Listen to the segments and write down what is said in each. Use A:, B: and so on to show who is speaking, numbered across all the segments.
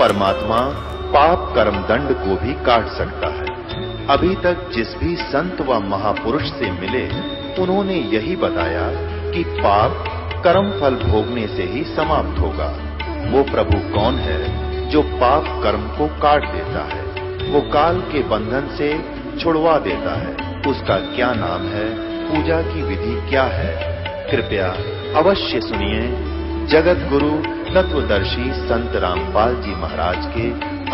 A: परमात्मा पाप कर्म दंड को भी काट सकता है। अभी तक जिस भी संत व महापुरुष से मिले, उन्होंने यही बताया कि पाप कर्म फल भोगने से ही समाप्त होगा। वो प्रभु कौन है जो पाप कर्म को काट देता है, वो काल के बंधन से छुड़वा देता है। उसका क्या नाम है, पूजा की विधि क्या है? कृपया अवश्य सुनिए जगत गुरु तत्वदर्शी संत रामपाल जी महाराज के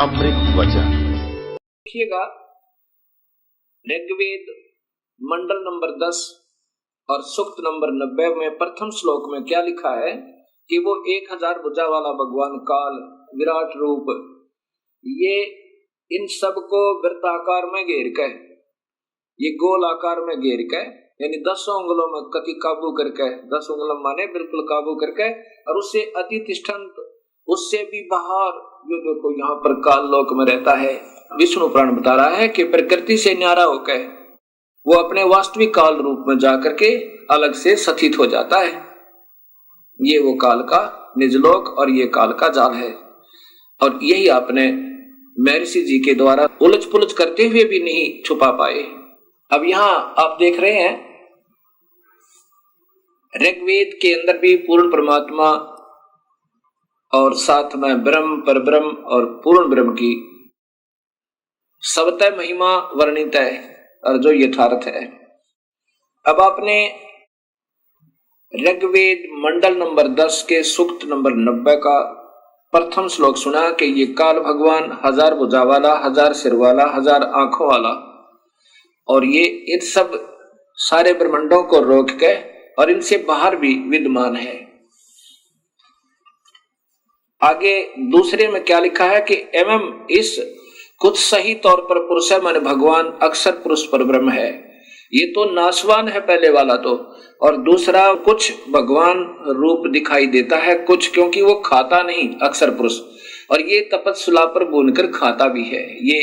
A: अमृत वचन।
B: देखिएगा, ऋग्वेद मंडल नंबर 10 और सूक्त नंबर 90 में प्रथम श्लोक में क्या लिखा है कि वो 1000 भुजा वाला भगवान काल विराट रूप, ये इन सबको वृत्ताकार में घेर के, ये गोल आकार में घेर के, यानी 10 उंगलों में कति काबू करके, 10 उंगलों माने बिल्कुल काबू करके, और उससे अति तिष्ठन्त, उससे भी बाहर जो देखो यहाँ पर काल लोक में रहता है। विष्णु पुराण बता रहा है कि प्रकृति से न्यारा होकर वो अपने वास्तविक काल रूप में जाकर के अलग से स्थित हो जाता है। ये वो काल का निजलोक और ये काल का जाल है, और यही आपने महर्षि जी के द्वारा उलझ पुलझ करते हुए भी नहीं छुपा पाए। अब यहाँ आप देख रहे हैं ऋग्वेद के अंदर भी पूर्ण परमात्मा और साथ में ब्रह्म, परब्रह्म और पूर्ण ब्रह्म की सबतः महिमा वर्णित है और जो यथार्थ है। अब आपने ऋग्वेद मंडल नंबर 10 के सूक्त नंबर 90 का प्रथम श्लोक सुना कि ये काल भगवान 1000 भुजा वाला, 1000 सिर वाला, 1000 आंखों वाला, और ये इन सब सारे ब्रह्मांडों को रोक के और इनसे बाहर भी विद्यमान है। आगे दूसरे में क्या लिखा है कि एवं इस कुछ सही तौर पर पुरुष माने भगवान अक्षर पुरुष पर ब्रह्म है। ये तो नाशवान है पहले वाला तो, और दूसरा कुछ भगवान रूप दिखाई देता है कुछ, क्योंकि वो खाता नहीं अक्षर पुरुष, और ये तपस्या पर बुनकर खाता भी है। ये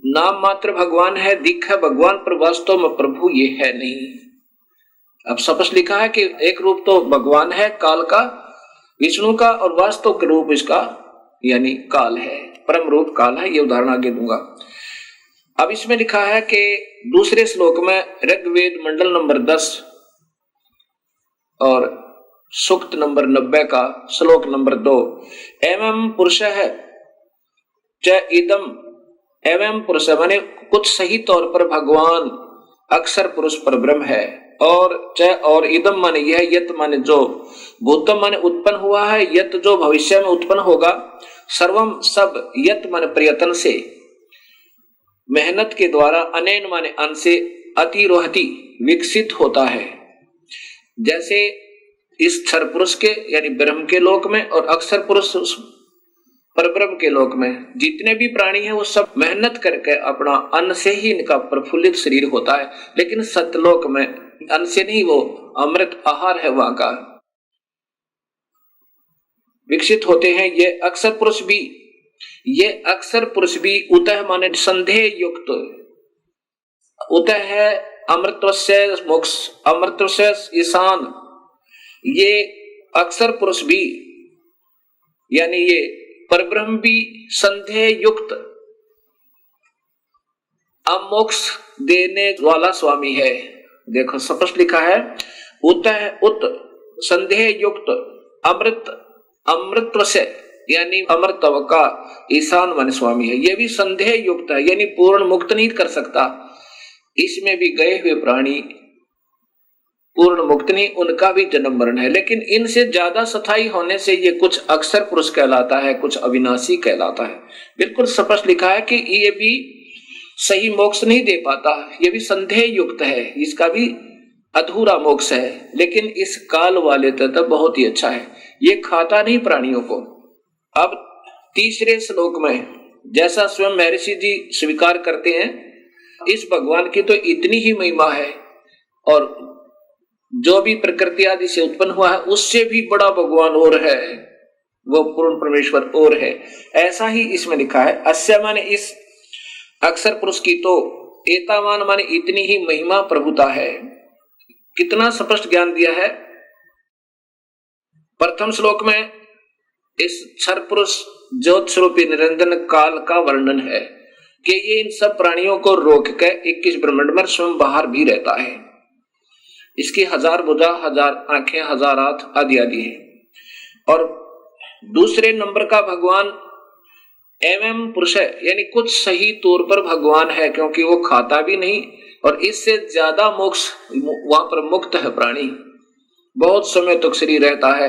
B: नाम मात्र भगवान है, दिख है भगवान, पर वास्तव में प्रभु ये है नहीं। अब स्पष्ट लिखा है कि एक रूप तो भगवान है काल का, विष्णु का, और वास्तव के रूप इसका यानी काल है, परम रूप काल है। ये उदाहरण आगे दूंगा। अब इसमें लिखा है कि दूसरे श्लोक में ऋग्वेद मंडल नंबर 10 और सूक्त नंबर 90 का श्लोक नंबर 2, एवं पुरुष है च इदम, एवं पुरुष माने कुछ सही तौर पर भगवान अक्षर पुरुष पर ब्रह्म है, और च और इदम माने यह, यत माने जो, भूतम माने उत्पन्न हुआ है, यत जो भविष्य में उत्पन्न होगा, सर्वम सब, यत माने प्रयत्न से, मेहनत के द्वारा, अनैन माने अन से, अतिरोहति विकसित होता है। जैसे इस क्षर पुरुष के यानी ब्रह्म के लोक में और अक्षर पुरुष परब्रह्म के लोक में जितने भी प्राणी हैं वो सब मेहनत करके अपना अन्न से ही इनका प्रफुल्लित शरीर होता है, लेकिन सत्यलोक में अन्न से नहीं, वो अमृत आहार है वहां का, विकसित होते हैं। ये अक्षर पुरुष भी उतः माने संदेह युक्त, उतः है अमृतत्व से मोक्ष, अमृतत्व से ईशान। ये अक्षर पुरुष भी यानी ये परब्रह्म भी संदेह युक्त अमोक्ष देने वाला स्वामी है। देखो स्पष्ट लिखा है, उतः उत संदेह युक्त अमृतत्व से यानी अमृतत्व का ईशान मन स्वामी है। ये भी संदेह युक्त है, यानी पूर्ण मुक्त नहीं कर सकता। इसमें भी गए हुए प्राणी पूर्ण मुक्त नहीं, उनका भी जन्म मरण है, लेकिन इनसे ज्यादा स्थायी होने से ये कुछ अक्षर पुरुष कहलाता है, कुछ अविनाशी कहलाता है। बिल्कुल स्पष्ट लिखा है कि ये भी सही मोक्ष नहीं दे पाता, ये भी संदेह युक्त है, इसका भी अधूरा मोक्ष है। लेकिन इस काल वाले तो बहुत ही अच्छा है, ये खाता नहीं प्राणियों को। अब तीसरे श्लोक में जैसा स्वयं महर्षि जी स्वीकार करते हैं, इस भगवान की तो इतनी ही महिमा है, और जो भी प्रकृति आदि से उत्पन्न हुआ है उससे भी बड़ा भगवान और है, वो पूर्ण परमेश्वर और है। ऐसा ही इसमें लिखा है, अस्य माने इस अक्षर पुरुष की तो, एतावान माने इतनी ही महिमा प्रभुता है। कितना स्पष्ट ज्ञान दिया है। प्रथम श्लोक में इस क्षर पुरुष ज्योत स्वरूपी निरंजन काल का वर्णन है कि ये इन सब प्राणियों को रोक के 21 ब्रह्मांड में स्वयं बाहर भी रहता है। इसकी 1000 भुजा, 1000 आंखें, 1000 हाथ आदि आदि है। और दूसरे नंबर का भगवान एवं पुरुष है, यानी कुछ सही तौर पर भगवान है, क्योंकि वो खाता भी नहीं और इससे ज्यादा मोक्ष वहां पर मुक्त है प्राणी, बहुत समय तक शरीर रहता है,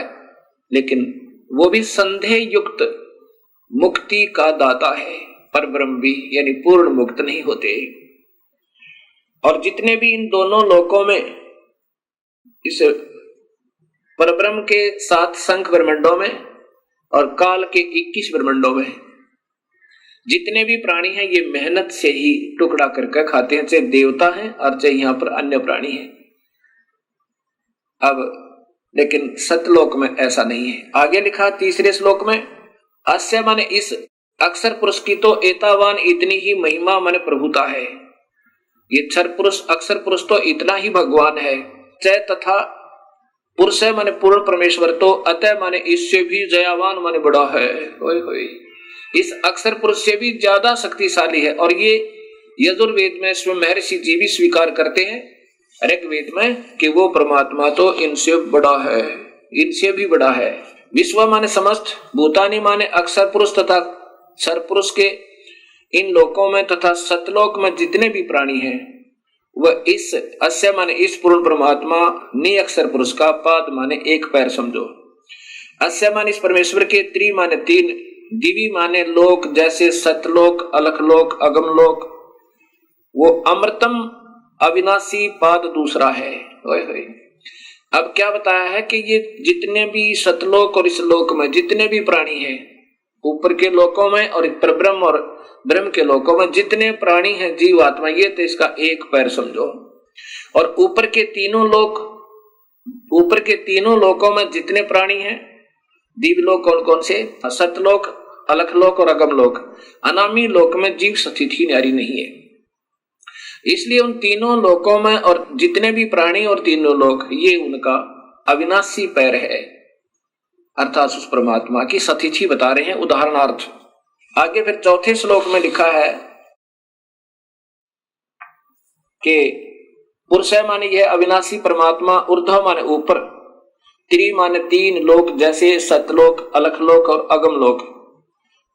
B: लेकिन वो भी संदेह युक्त मुक्ति का दाता है। पर ब्रह्म भी यानी पूर्ण मुक्त नहीं होते। और जितने भी इन दोनों लोकों में इस परब्रह्म के 7 संख्य ब्रह्मांडों में और काल के 21 ब्रह्मांडों में जितने भी प्राणी हैं, ये मेहनत से ही टुकड़ा करके खाते हैं, चाहे देवता हैं और चाहे यहाँ पर अन्य प्राणी हैं। अब लेकिन सतलोक में ऐसा नहीं है। आगे लिखा तीसरे श्लोक में, अस्य माने इस अक्षर पुरुष की तो एतावान इतनी ही महिमा माने प्रभुता है। ये क्षर पुरुष अक्षर पुरुष तो इतना ही भगवान है। चय तथा पुरुष है माने पूर्ण परमेश्वर तो अतः माने इससे भी जयावान माने बड़ा है। होय होय, इस अक्षर पुरुष से भी ज्यादा शक्तिशाली है। और ये यजुर्वेद में स्वयं महर्षि जी भी स्वीकार करते हैं ऋग्वेद में कि वो परमात्मा तो इनसे बड़ा है, इनसे भी बड़ा है। विश्व माने समस्त, भूतानी माने अक्षर पुरुष तथा क्षर पुरुष के इन लोकों में तथा सतलोक में जितने भी प्राणी हैं वह इस अस्य माने इस पूर्ण परमात्मा नि अक्षर पुरुष का पाद माने एक पैर समझो। अस्य माने इस परमेश्वर के त्रि माने 3, दिवी माने लोक जैसे सतलोक, अलखलोक, अगमलोक, वो अमृतम अविनाशी पाद दूसरा है। होय होय। अब क्या बताया है कि ये जितने भी सतलोक और इस लोक में जितने भी प्राणी हैं, ऊपर के लोकों में और परब्रह्म और ब्रह्म के लोकों में जितने प्राणी हैं जीव आत्मा, ये तो इसका एक पैर समझो। और ऊपर के तीनों लोकों में जितने प्राणी हैं, दिव्यलोक कौन कौन से, सतलोक, अलखलोक और अगमलोक, अनामी लोक में जीव स्थिति न्यारी नहीं है। इसलिए उन तीनों लोकों में और जितने भी प्राणी और तीनों लोक, ये उनका अविनाशी पैर है, अर्थात उस परमात्मा की सतिथि बता रहे हैं उदाहरणार्थ। आगे फिर चौथे श्लोक में लिखा है कि पुरुष माने यह अविनाशी परमात्मा, ऊर्ध्व माने ऊपर, त्रि माने 3 लोक जैसे सतलोक, अलखलोक और अगमलोक,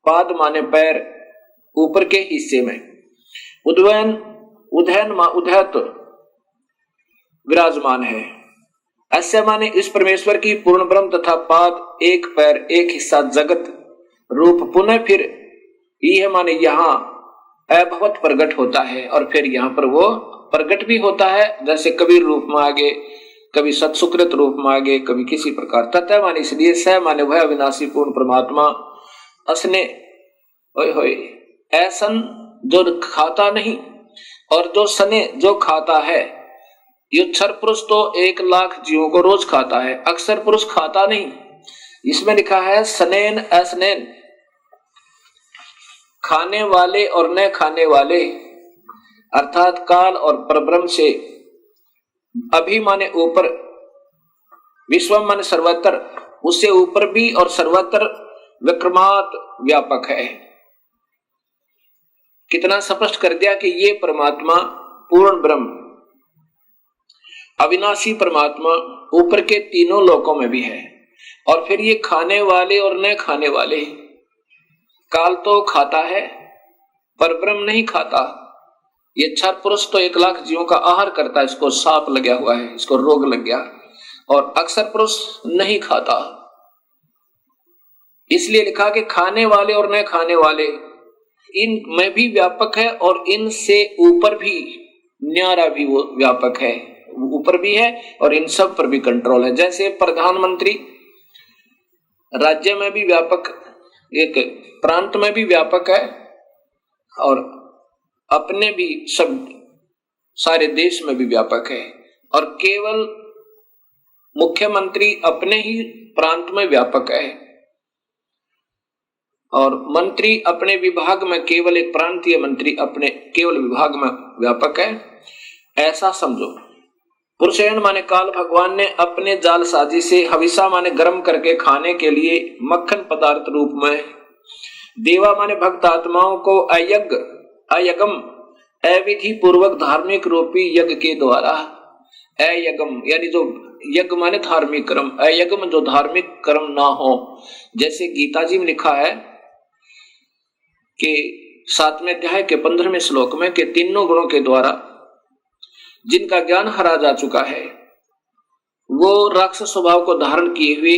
B: पाद माने पैर ऊपर के हिस्से में, उदयन उदयत विराजमान है। अस्य माने इस परमेश्वर की पूर्ण ब्रह्म तथा पाद एक पैर एक हिस्सा जगत रूप पुनः फिर यह माने यहाँ अभवत प्रकट होता है और फिर यहाँ पर वो प्रकट भी होता है, जैसे कबीर रूप में आगे, कभी सत्सुकृत रूप में आगे, कभी किसी प्रकार। तथा माने इसलिए स माने वह अविनाशी पूर्ण परमात्मा असने होय होय, ऐसन जो खाता नहीं और जो सने जो खाता है। ये क्षर पुरुष तो 1 लाख जीवों को रोज खाता है, अक्षर पुरुष खाता नहीं। इसमें लिखा है सनेन असनेन, खाने वाले और न खाने वाले, अर्थात काल और परब्रह्म से अभी माने ऊपर, विश्व माने सर्वत्र, उससे ऊपर भी और सर्वत्र विक्रमात व्यापक है। कितना स्पष्ट कर दिया कि ये परमात्मा पूर्ण ब्रह्म अविनाशी परमात्मा ऊपर के तीनों लोकों में भी है। और फिर ये खाने वाले और न खाने वाले, काल तो खाता है पर ब्रह्म नहीं खाता। ये क्षर पुरुष तो 1 लाख जीवों का आहार करता है, इसको सांप लगा हुआ है, इसको रोग लग गया, और अक्षर पुरुष नहीं खाता। इसलिए लिखा कि खाने वाले और न खाने वाले इन में भी व्यापक है और इनसे ऊपर भी न्यारा भी वो व्यापक है, ऊपर भी है और इन सब पर भी कंट्रोल है। जैसे प्रधानमंत्री राज्य में भी व्यापक, एक प्रांत में भी व्यापक है और अपने भी सब सारे देश में भी व्यापक है। और केवल मुख्यमंत्री अपने ही प्रांत में व्यापक है और मंत्री अपने विभाग में, केवल एक प्रांतीय मंत्री अपने केवल विभाग में व्यापक है, ऐसा समझो। पुरुषेण माने काल भगवान ने अपने जालसाजी से हविषा माने गर्म करके खाने के लिए मक्खन पदार्थ रूप में देवा माने भक्त आत्माओं को अयज्ञम अविधि पूर्वक धार्मिक रूपी यज्ञ के द्वारा, अयज्ञम यानी जो यज्ञ माने धार्मिक कर्म, अयज्ञम जो धार्मिक कर्म ना हो। जैसे गीता जी में लिखा है कि 7वें अध्याय के 15वें श्लोक में कि तीनों गुणों के द्वारा जिनका ज्ञान हरा जा चुका है वो राक्षस स्वभाव को धारण किए हुए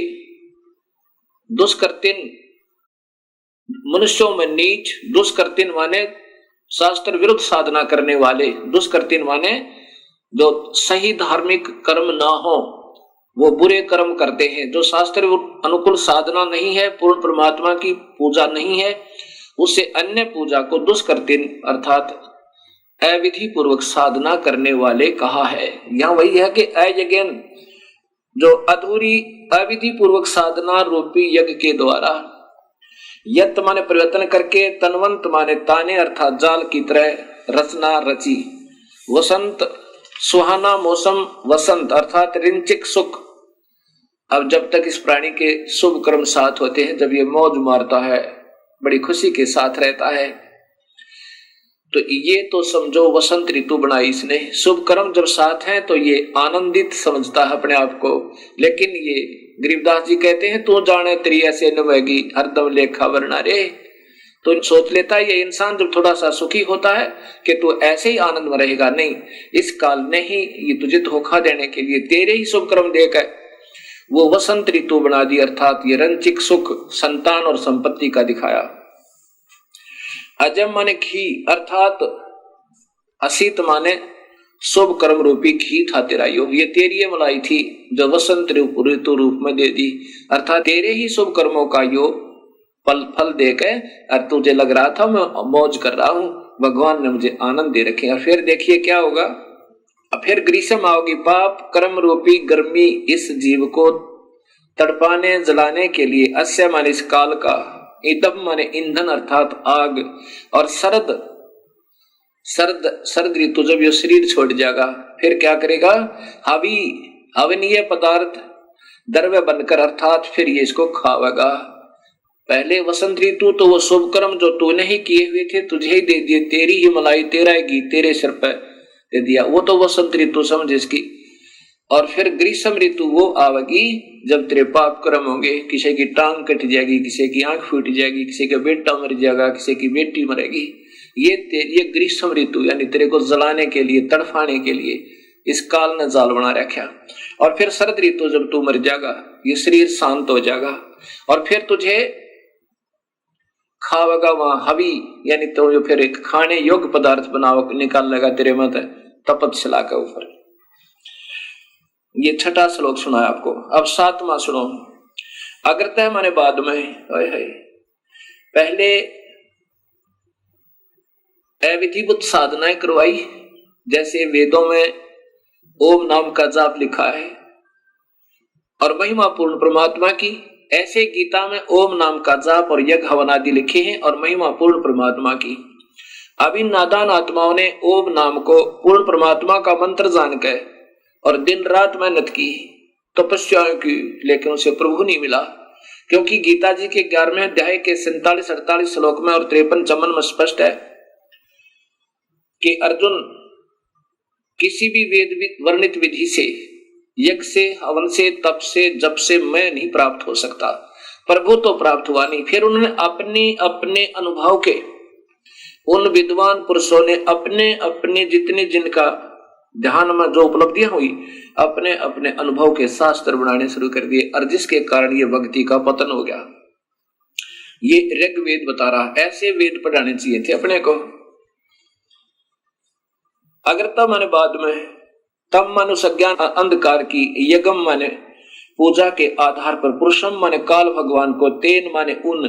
B: दुष्कृतिन मनुष्यों में नीच, दुष्कृतिन माने शास्त्र विरुद्ध साधना करने वाले, दुष्कृतिन माने जो सही धार्मिक कर्म ना हो वो बुरे कर्म करते हैं। जो शास्त्र अनुकूल साधना नहीं है, पूर्ण परमात्मा की पूजा नहीं है, उससे अन्य पूजा को दुष्कृतिन अर्थात अविधि पूर्वक साधना करने वाले कहा है। यहाँ वही है कि अयज्ञ जो अधूरी अविधि पूर्वक साधना रूपी यज्ञ के द्वारा, यत माने परिवर्तन करके, तनवंत माने ताने अर्थात जाल की तरह रचना रची, वसंत सुहाना मौसम, वसंत अर्थात रिंचिक सुख। अब जब तक इस प्राणी के शुभ कर्म साथ होते हैं, जब ये मौज मारता है, बड़ी खुशी के साथ रहता है, तो ये तो समझो वसंत ऋतु बनाई इसने। शुभ कर्म जब साथ हैं तो ये आनंदित समझता है अपने आप को। लेकिन ये गरीबदास जी कहते हैं तू जाने तेरी ऐसे नवेगी हरदम लेखा वरना रे। तो सोच लेता है ये इंसान जब थोड़ा सा सुखी होता है कि तू ऐसे ही आनंद में रहेगा। नहीं, इस काल ने ही ये तुझे धोखा देने के लिए तेरे ही शुभ कर्म देकर वो वसंत ऋतु बना दी, अर्थात ये रंचिक सुख संतान और संपत्ति का दिखाया। अजम माने घी अर्थात असीत माने शुभ कर्म रूपी घी था तेरा यो, ये तेरी ये मलाई थी जो वसंत ऋतु रूप में दे दी, अर्थात तेरे ही शुभ कर्मों का यो फल देकर और तुझे लग रहा था मैं मौज कर रहा हूं, भगवान ने मुझे आनंद दे रखे। और फिर देखिए क्या होगा, फिर ग्रीष्म आओगी, पाप कर्म रूपी गर्मी इस जीव को तड़पाने जलाने के लिए, अस्य माने इस काल का, ईदम माने ईंधन अर्थात आग, और सर्द ऋतु जब ये शरीर छोड़ जाएगा फिर क्या करेगा, हवनीय पदार्थ द्रव्य बनकर अर्थात फिर ये इसको खावेगा। पहले वसंत ऋतु तो वो शुभ कर्म जो तूने ही किए हुए थे तुझे ही दे दिए, तेरी ही मलाई तेरा ही घी तेरे सिर पर दे दिया, वो तो वसंत ऋतु समझ इसकी। और फिर ग्रीष्म ऋतु वो आवेगी जब तेरे पाप कर्म होंगे, किसी की टांग कट जाएगी, किसी की आंख फूट जाएगी, किसी का बेटा मर जाएगा, किसी की बेटी मरेगी। ये ग्रीष्म ऋतु यानी तेरे को जलाने के लिए तड़फाने के लिए इस काल ने जाल बना रखा। और फिर शरद ऋतु जब तू मर जाएगा ये शरीर शांत हो जाएगा और फिर तुझे खावेगा वहां हवी यानी तो जो फिर एक खाने योग्य पदार्थ बनाओ निकाल लेगा तेरे मत तपस्या के ऊपर। ये छठा श्लोक सुना है आपको। अब सातवां सुनो। अग्रतः माने बाद में, पहले अविधिवत साधनाएं करवाई, जैसे वेदों में ओम नाम का जाप लिखा है और महिमा पूर्ण परमात्मा की, ऐसे गीता में ओम नाम का जाप और यज्ञ हवन आदि लिखे हैं और महिमा पूर्ण परमात्मा की। अब इन नादान आत्माओं ने ओम नाम को पूर्ण परमात्मा का मंत्र जानकर और दिन रात मेहनत की, तपस्या की, लेकिन उसे प्रभु नहीं मिला। क्योंकि गीता जी के 11वें अध्याय के 47-48 श्लोक में और 53-54 में स्पष्ट है कि अर्जुन किसी भी वेद वर्णित विधि से, यज्ञ से, हवन से, तप से, जप से मैं नहीं प्राप्त हो सकता, प्रभु तो प्राप्त हुआ नहीं। फिर उन्होंने अपने अपने अनुभव के, उन विद्वान पुरुषों ने अपने अपने जितने जिनका ध्यान में जो उपलब्धियां हुई अपने अपने अनुभव के शास्त्र बनाने शुरू कर दिए और जिसके कारण ये भक्ति का पतन हो गया। ये ऋग्वेद बता रहा, ऐसे वेद पढ़ाने चाहिए थे अपने को। अग्रता माने बाद में, तम माने सज्ञान अंधकार की, यज्ञम माने पूजा के आधार पर, पुरुषम माने काल भगवान को, तेन माने उन,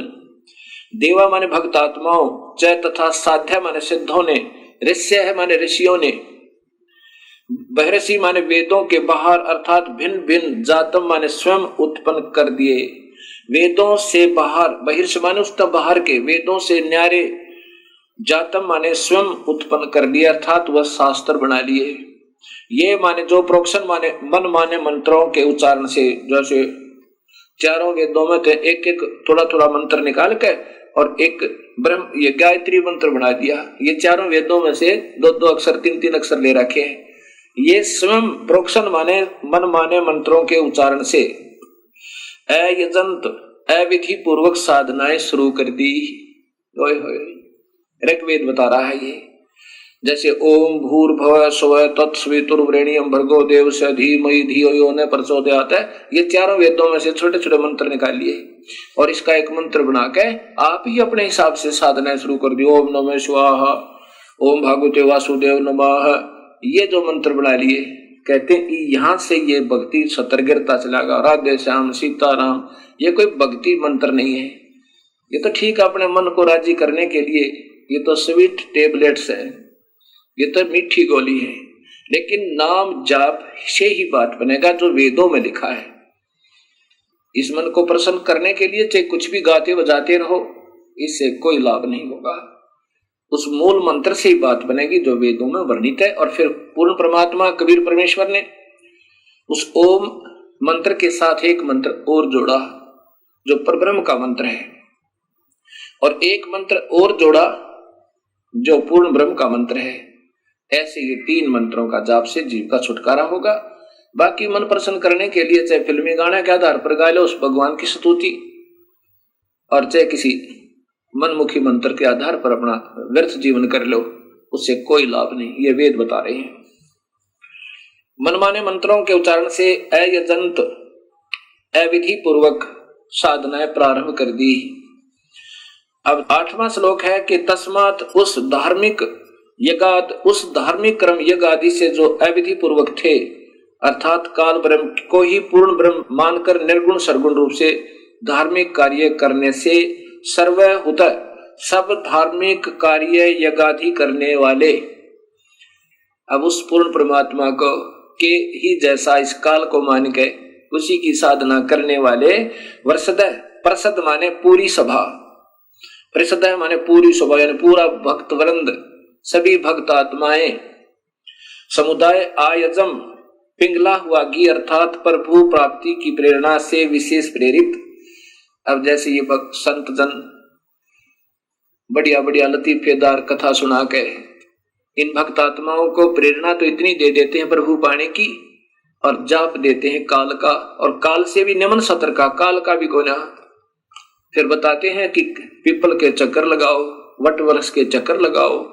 B: देवा माने भक्त आत्माओं, च तथा साध्य माने सिद्धों ने, ऋष्य है माने ऋषियों ने, बहरसी माने वेदों के बाहर अर्थात भिन्न भिन्न, जातम माने स्वयं उत्पन्न कर दिए। वेदों से बाहर, बहिर्ष माने उस बाहर के, वेदों से न्यारे, जातम माने स्वयं उत्पन्न कर दिए अर्थात वह शास्त्र बना लिए। ये माने जो प्रोक्शन माने मन माने मंत्रों के उच्चारण से, जैसे चारों वेदों में एक एक थोड़ा थोड़ा मंत्र निकाल के और एक ब्रह्म ये गायत्री मंत्र बना दिया। ये चारों वेदों में से दो दो अक्षर, तीन तीन अक्षर ले रखे हैं। ये स्वयं प्रोक्षण माने मन माने मंत्रों के उच्चारण से अयजंत अविधि पूर्वक साधनाएं शुरू कर दी। ऋग्वेद बता रहा है ये, जैसे ओम भूर्भुवः स्वः तत्सवितुर्वरेण्यं भर्गो देवस्य धीमहि धियो यो न प्रचोदयात् है। ये चारों वेदों में से छोटे छोटे मंत्र निकाल लिए और इसका एक मंत्र बना के आप ही अपने हिसाब से साधना शुरू कर दी। ओम नमः स्वाहा, ओम भागवते वासुदेव नमः, ये जो मंत्र बना लिए, कहते हैं कि यहाँ से ये भक्ति सतर गिरता चलागा। राधे श्याम सीताराम, ये कोई भक्ति मंत्र नहीं है, ये तो ठीक अपने मन को राजी करने के लिए, ये तो स्वीट टेबलेट्स है, ये तो मीठी गोली है। लेकिन नाम जाप से ही बात बनेगा जो वेदों में लिखा है। इस मन को प्रसन्न करने के लिए चाहे कुछ भी गाते बजाते रहो, इससे कोई लाभ नहीं होगा। उस मूल मंत्र से ही बात बनेगी जो वेदों में वर्णित है। और फिर पूर्ण परमात्मा कबीर परमेश्वर ने उस ओम मंत्र के साथ एक मंत्र और जोड़ा जो परब्रह्म का मंत्र है, और एक मंत्र और जोड़ा जो पूर्ण ब्रह्म का मंत्र है। ऐसे ये तीन मंत्रों का जाप से जीव का छुटकारा होगा। बाकी मन प्रसन्न करने के लिए चाहे फिल्मी गाने के आधार पर गा लो उस भगवान की स्तुति, और चाहे किसी मनमुखी मंत्र के आधार पर अपना व्यर्थ जीवन कर लो, उससे कोई लाभ नहीं। ये वेद बता रहे हैं। मनमाने मंत्रों के उच्चारण से अयजंत अविधि पूर्वक साधनाएं प्रारंभ कर दी। अब 8वां श्लोक है कि तस्मात उस धार्मिक यज्ञात, उस धार्मिक कर्म यज्ञ आदि से जो अविधि पूर्वक थे, अर्थात काल ब्रह्म को ही पूर्ण ब्रह्म मानकर निर्गुण सरगुण रूप से धार्मिक कार्य करने से सर्वहुत सब धार्मिक कार्य यज्ञादि करने वाले, अब उस पूर्ण परमात्मा को के ही जैसा इस काल को मान के उसी की साधना करने वाले वर्षद प्रसद माने पूरी सभा, प्रसिद्ध माने पूरी सभा यानी पूरा भक्त वृंद, सभी भक्त आत्माएं, समुदाय आयजम पिंगला हुआ घी अर्थात प्रभु प्राप्ति की प्रेरणा से विशेष प्रेरित। अब जैसे ये भक्त संत जन बढ़िया बढ़िया लतीफेदार कथा सुना के इन भक्त आत्माओं को प्रेरणा तो इतनी दे देते हैं प्रभु पाने की, और जाप देते हैं काल का, और काल से भी निमन सतर का, काल का भी कोना। फिर बताते हैं कि पीपल के चक्कर लगाओ, वट वृक्ष के चक्कर लगाओ,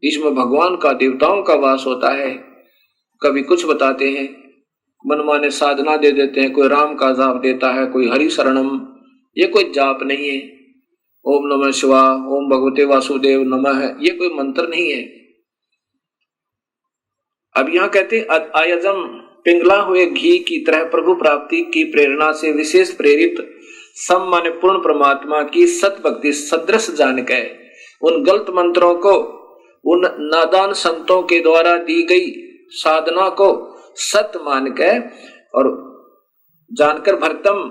B: इसमें भगवान का देवताओं का वास होता है। कभी कुछ बताते हैं, मनमाने साधना दे देते हैं, कोई राम का जाप देता है, कोई हरि शरणम, ये कोई जाप नहीं है। ओम नमः शिवाय, ओम भगवते वासुदेव नमः, ये कोई मंत्र नहीं है। अब यहाँ कहते आयजम पिंगला हुए घी की तरह प्रभु प्राप्ति की प्रेरणा से विशेष प्रेरित सम माने पूर्ण परमात्मा की सत भक्ति सदृश जान के उन गलत मंत्रों को, उन नादान संतों के द्वारा दी गई साधना को सत मान के और जानकर भरतम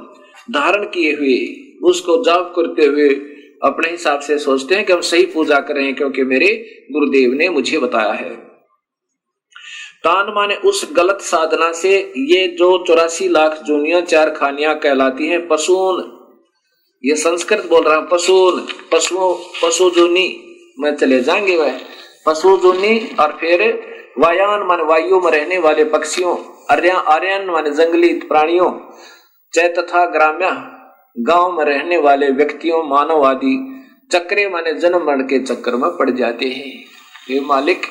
B: धारण किए हुए उसको जाप करते हुए अपने हिसाब से सोचते हैं कि हम सही पूजा करें क्योंकि मेरे गुरुदेव ने मुझे बताया है। तान माने उस गलत साधना से ये जो 84 लाख जूनियां चार खानियां कहलाती हैं पशुन, ये संस्कृत बोल रहा हूं, पशुन पशुओं पशु जूनी में चले जाएंगे वह पशु जूनी। और फिर वायान माने वायु में रहने वाले पक्षियों, आर्यन माने जंगली प्राणियों, चै तथा ग्राम्य गांव में रहने वाले व्यक्तियों, मानव आदि, चक्रे माने जन्म मरण के चक्कर में पड़ जाते हैं। ये मालिक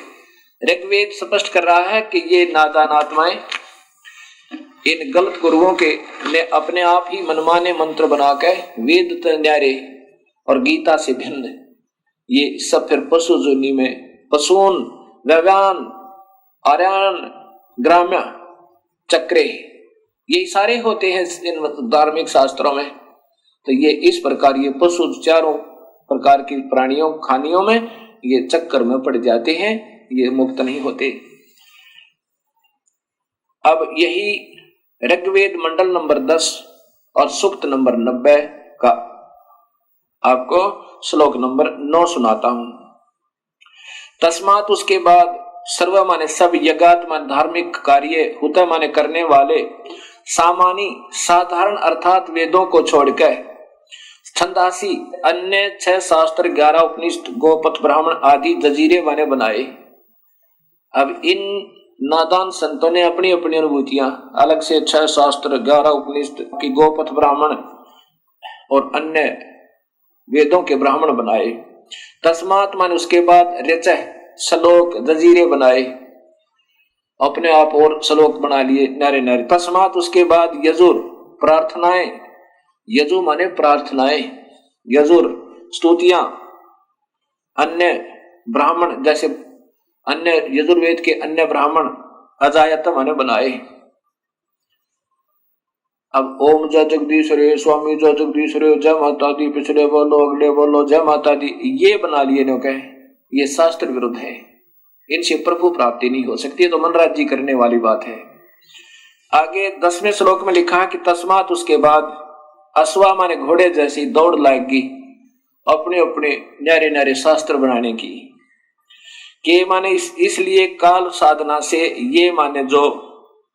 B: ऋग्वेद स्पष्ट कर रहा है कि ये नादान आत्माएं इन गलत गुरुओं के ने अपने आप ही मनमाने मंत्र बनाकर वेद न्यारे और गीता से भिन्न ये सब फिर पशु जोनी में पशुन, व्यव्यान, आर्यन, ग्राम्य, चक्रे, ये सारे होते हैं इन धार्मिक शास्त्रों में। तो ये इस प्रकार ये पशु चारों प्रकार की प्राणियों खानियों में ये चक्कर में पड़ जाते हैं, ये मुक्त नहीं होते। अब यही ऋग्वेद मंडल नंबर 10 और सूक्त नंबर 90 का आपको श्लोक नंबर 9 सुनाता हूं। तस्मात उसके बाद सर्व माने सब, यज्ञात माने धार्मिक कार्य, हुत माने करने वाले, सामानी साधारण अर्थात वेदों को छोड़कर, छंदासी अन्य 6 शास्त्र 11 उपनिषद गोपथ ब्राह्मण आदि जजीरे बने बनाए। अब इन नादान संतों ने अपनी अपनी अनुभूतियां अलग से 6 शास्त्र 11 उपनिषद की गोपथ ब्राह्मण और अन्य वेदों के ब्राह्मण बनाए। तस्मात मान उसके बाद रचय श्लोक जजीरे बनाए, अपने आप और श्लोक बना लिए नारे नारे। तस्मात उसके बाद यजुर प्रार्थनाएं, यजु माने प्रार्थनाएं, यजुर स्तुतियां, अन्य ब्राह्मण जैसे अन्य यजुर्वेद के अन्य ब्राह्मण अजायत माने बनाए। अब ओम जय जगदीश रे स्वामी जय जगदीश रे जय माता दी, पिछले बोलो अगले बोलो जय माता दी, ये बना लिए नो कहे, ये शास्त्र विरुद्ध है, इनसे प्रभु प्राप्ति नहीं हो सकती, तो मनराज जी करने वाली बात है। आगे 10वें श्लोक में लिखा कि तस्मात उसके बाद अश्वा माने घोड़े जैसी दौड़ लाएगी अपने अपने न्यारे न्यारे शास्त्र बनाने की। के माने इसलिए काल साधना से ये माने जो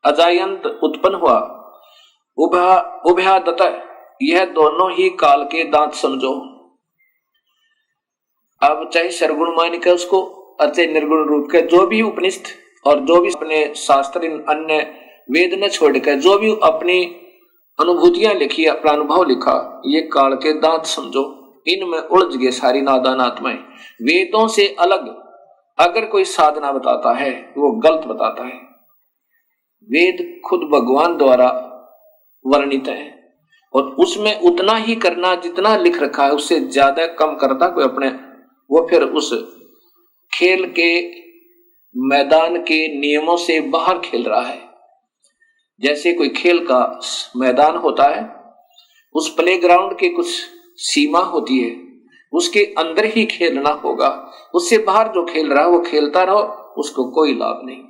B: अजायंत उत्पन्न हुआ, उभया दत्त, यह दोनों ही काल के दांत समझो। अब चाहे सरगुण मान के उसको अचे निर्गुण रूप के जो भी उपनिषद और जो भी अपने शास्त्र अन्य वेद ने छोड़कर जो भी अपनी अनुभूतियां लिखी, अपना अनुभव लिखा, ये काल के दांत समझो। इनमें उलझ गए सारी नादान आत्माएं। वेदों से अलग अगर कोई साधना बताता है वो गलत बताता है। वेद खुद भगवान द्वारा वर्णित है और उसमें उतना ही करना जितना लिख रखा है, उससे ज्यादा कम करता कोई अपने, वो फिर उस खेल के मैदान के नियमों से बाहर खेल रहा है। जैसे कोई खेल का मैदान होता है, उस प्लेग्राउंड के कुछ सीमा होती है, उसके अंदर ही खेलना होगा, उससे बाहर जो खेल रहा है वो खेलता रहो, उसको कोई लाभ नहीं।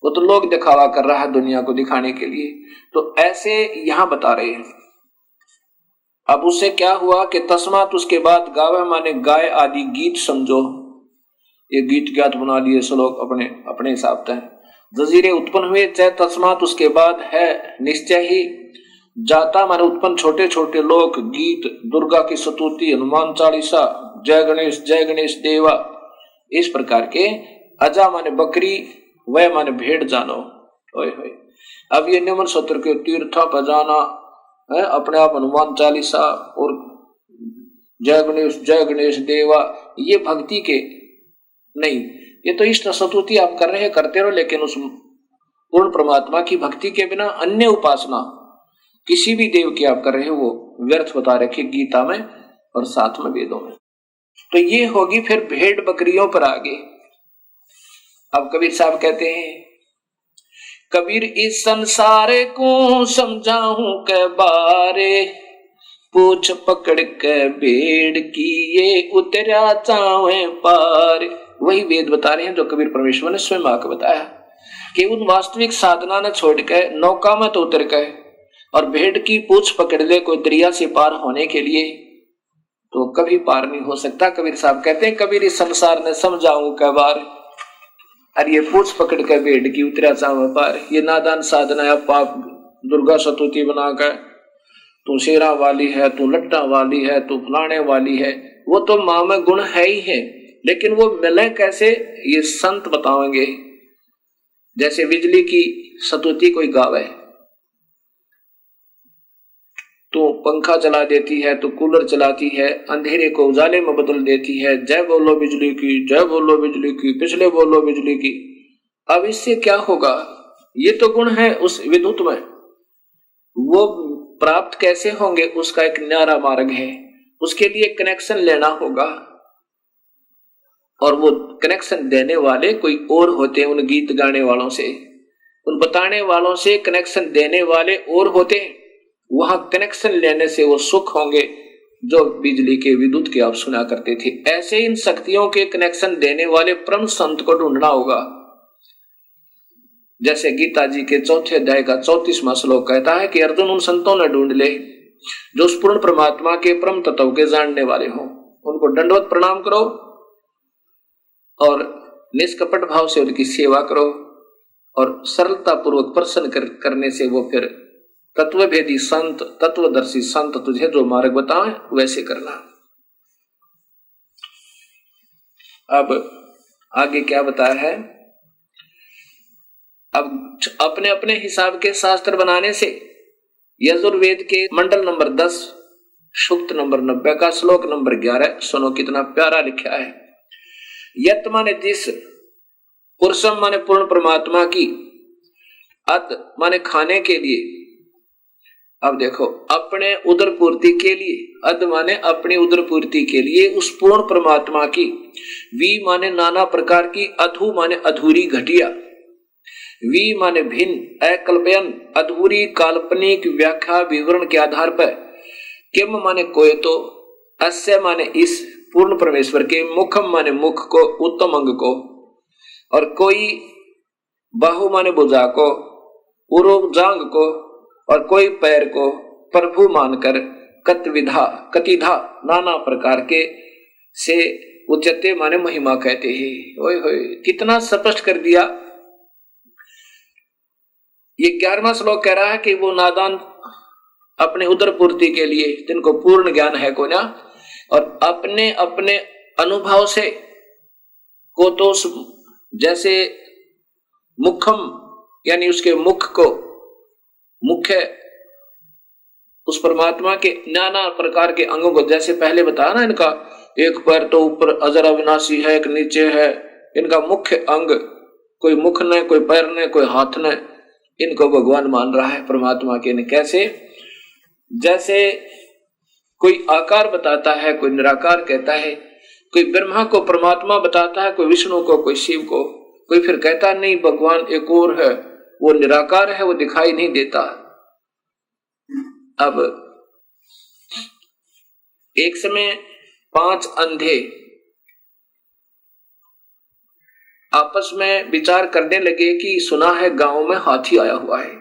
B: वो तो लोग दिखावा कर रहा है दुनिया को दिखाने के लिए, तो ऐसे यहां बता रहे हैं। अब उससे क्या हुआ कि तस्मात उसके बाद गावे माने गाय आदि गीत समझो, ये गीत ज्ञात बना लिए श्लोक अपने अपने हिसाब से। जजीरे उत्पन्न हुए, चाहे तस्मात उसके बाद है निश्चय ही जाता माने उत्पन्न छोटे छोटे लोक गीत, दुर्गा की स्तुति, हनुमान चालीसा, जय गणेश देवा, इस प्रकार के। अजा माने बकरी, वह माने भेड़ जानो। ओए होए, अब ये निमन सत्र के तीर्था पर जाना है, अपने आप हनुमान चालीसा और जय गणेश देवा, ये भक्ति के नहीं, ये तो इष्ट स्तुति आप कर रहे हैं, करते रहो, लेकिन उस पूर्ण परमात्मा की भक्ति के बिना अन्य उपासना किसी भी देव की आप कर रहे हो वो व्यर्थ बता रखे गीता में और साथ में वेदों में। तो ये होगी फिर भेड़ बकरियों पर आगे। अब कबीर साहब कहते हैं, कबीर इस संसार को समझाऊं के बारे, पूछ पकड़ के भेड़ की ये उतरा चावे पार। वही वेद बता रहे हैं जो कबीर परमेश्वर ने स्वयं आकर बताया कि उन वास्तविक साधना ने छोड़ के नौका में तो उतर गए और भेड़ की पूछ पकड़ ले कोई दरिया से पार होने के लिए, तो कभी पार नहीं हो सकता। कबीर साहब कहते हैं, कबीर इस संसार ने समझाऊं के बार, अरे ये पूछ पकड़ के भेड़ की उतरा चावे पार, ये नादान साधना है। पाप दुर्गा स्तुति बनाकर तू शेरा वाली है, तू लट्टा वाली है, तू फलाने वाली है, वो तो माँ में गुण है ही है, लेकिन वो मिले कैसे ये संत बताएंगे। जैसे बिजली की स्तुति कोई गावे, तो पंखा चला देती है, तो कूलर चलाती है, अंधेरे को उजाले में बदल देती है, जय बोलो बिजली की, जय बोलो बिजली की, पिछले बोलो बिजली की। अब इससे क्या होगा, ये तो गुण है उस विद्युत में, वो प्राप्त कैसे होंगे उसका एक न्यारा मार्ग है, उसके लिए कनेक्शन लेना होगा, और वो कनेक्शन देने वाले कोई और होते हैं। उन गीत गाने वालों से, उन बताने वालों से कनेक्शन देने वाले और होते हैं, वहां कनेक्शन लेने से वो सुख होंगे जो बिजली के विद्युत के आप सुना करते थे। ऐसे इन शक्तियों के कनेक्शन देने वाले परम संत को ढूंढना होगा। जैसे गीता जी के 4थे अध्याय का 34वां श्लोक कहता है कि अर्जुन उन संतों ने ढूंढ ले जो उस पूर्ण परमात्मा के परम तत्व के जानने वाले हों, उनको दंडवत प्रणाम करो और निष्कपट भाव से उनकी सेवा करो, और सरलता पूर्वक प्रसन्न करने से वो फिर तत्वभेदी संत, तत्वदर्शी संत तुझे जो मार्ग बताएं वैसे करना। अब आगे क्या बताया है? अब अपने अपने हिसाब के शास्त्र बनाने से यजुर्वेद के मंडल नंबर 10 सूक्त नंबर 90 का श्लोक नंबर 11 सुनो कितना प्यारा लिखा है। यत माने जिस, पुरुषम माने पूर्ण परमात्मा की, अत माने खाने के लिए। अब देखो, अपने उदर पूर्ति के लिए, अद माने अपनी उदर पूर्ति के लिए उस पूर्ण परमात्मा की, वी माने नाना प्रकार की, अधु माने अधूरी घटिया, वी माने भिन्न, अकल्पयन अधूरी काल्पनिक व्याख्या विवरण के आधार पर, किम माने कोई तो, अस्य माने इस पूर्ण परमेश्वर के, मुखम माने मुख को, उत्तम अंग को, और कोई बाहु माने भुजा को, उरोग जांग को, और कोई पैर को प्रभु मानकर कतविधा कतिधा नाना प्रकार के से उच्चते माने महिमा कहते हैं। ओए होए कितना स्पष्ट कर दिया। ये 11वां श्लोक कह रहा है कि वो नादान अपने उदर पूर्ति के लिए, जिनको पूर्ण ज्ञान है को ना, और अपने अपने अनुभव से को तो जैसे मुखम यानी उसके मुख को, मुख्य उस परमात्मा के नाना प्रकार के अंगों को, जैसे पहले बताया ना, इनका एक पैर तो ऊपर अजर अविनाशी है, एक नीचे है, इनका मुख्य अंग, कोई मुख ने, कोई पैर ने, कोई हाथ ने, इनको भगवान मान रहा है परमात्मा के ने। कैसे? जैसे कोई आकार बताता है, कोई निराकार कहता है, कोई ब्रह्मा को परमात्मा बताता है, कोई विष्णु को, कोई शिव को, कोई फिर कहता नहीं भगवान एक और है, वो निराकार है, वो दिखाई नहीं देता। अब एक समय 5 अंधे आपस में विचार करने लगे कि सुना है गांव में हाथी आया हुआ है,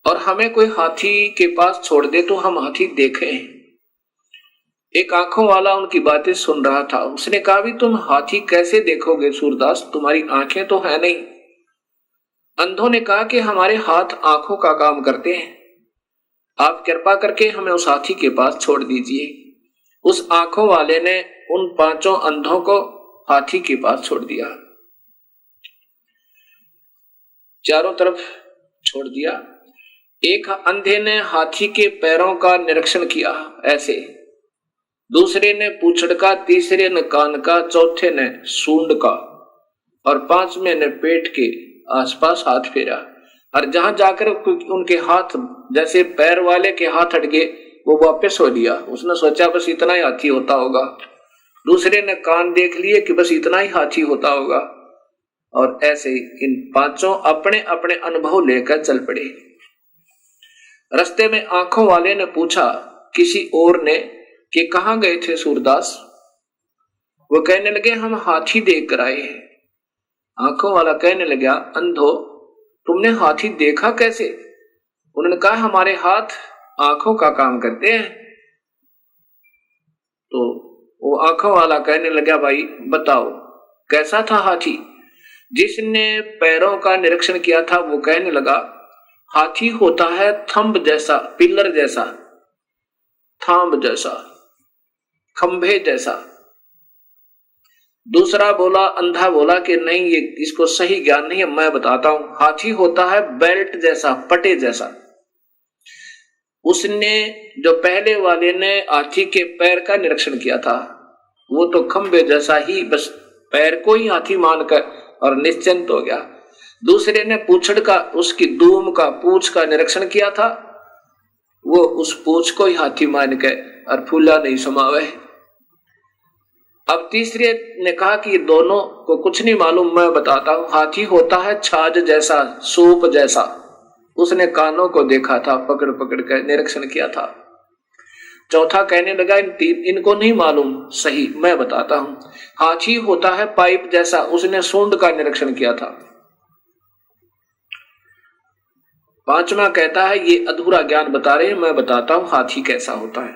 B: और हमें कोई हाथी के पास छोड़ दे तो हम हाथी देखें। एक आंखों वाला उनकी बातें सुन रहा था। उसने कहा भी तुम हाथी कैसे देखोगे सूरदास, तुम्हारी आंखें तो है नहीं। अंधों ने कहा कि हमारे हाथ आंखों का काम करते हैं, आप कृपा करके हमें उस हाथी के पास छोड़ दीजिए। उस आंखों वाले ने उन 5 अंधों को हाथी के पास छोड़ दिया, चारों तरफ छोड़ दिया। एक अंधे ने हाथी के पैरों का निरीक्षण किया ऐसे, दूसरे ने पूंछड़ का, तीसरे ने कान का, चौथे ने सूंड का, और 5वें ने पेट के आसपास हाथ फेरा। और जहां जाकर उनके हाथ, जैसे पैर वाले के हाथ हट गए, वो वापस हो लिया। उसने सोचा बस इतना ही हाथी होता होगा। दूसरे ने कान देख लिए कि बस इतना ही हाथी होता होगा। और ऐसे ही इन 5 अपने अपने अनुभव लेकर चल पड़े। रास्ते में आंखों वाले ने पूछा किसी और ने कि कहां गए थे सूरदास? वो कहने लगे हम हाथी देख कर आए हैं। आंखों वाला कहने लगा अंधो तुमने हाथी देखा कैसे? उन्होंने कहा हमारे हाथ आंखों का काम करते हैं। तो वो आंखों वाला कहने लगा भाई बताओ कैसा था हाथी? जिसने पैरों का निरीक्षण किया था वो कहने लगा हाथी होता है थंब जैसा, पिलर जैसा, थांब जैसा, खंभे जैसा। दूसरा बोला, अंधा बोला कि नहीं ये इसको सही ज्ञान नहीं है, मैं बताता हूं। हाथी होता है बेल्ट जैसा, पटे जैसा। उसने जो पहले वाले ने हाथी के पैर का निरीक्षण किया था वो तो खंभे जैसा ही, बस पैर को ही हाथी मानकर और निश्चिंत हो गया। दूसरे ने पूंछड़ का, उसकी दूम का, पूंछ का निरीक्षण किया था, वो उस पूंछ को ही हाथी मान के और फूला नहीं समावे। अब तीसरे ने कहा कि ये दोनों को कुछ नहीं मालूम, मैं बताता हूं। हाथी होता है छाछ जैसा, सूप जैसा। उसने कानों को देखा था, पकड़ पकड़ कर निरीक्षण किया था। चौथा कहने लगा इनको नहीं मालूम सही, मैं बताता हूं। हाथी होता है पाइप जैसा, उसने सूंड का निरीक्षण किया था। पांचवा कहता है ये अधूरा ज्ञान बता रहे हैं, मैं बताता हूं हाथी कैसा होता है।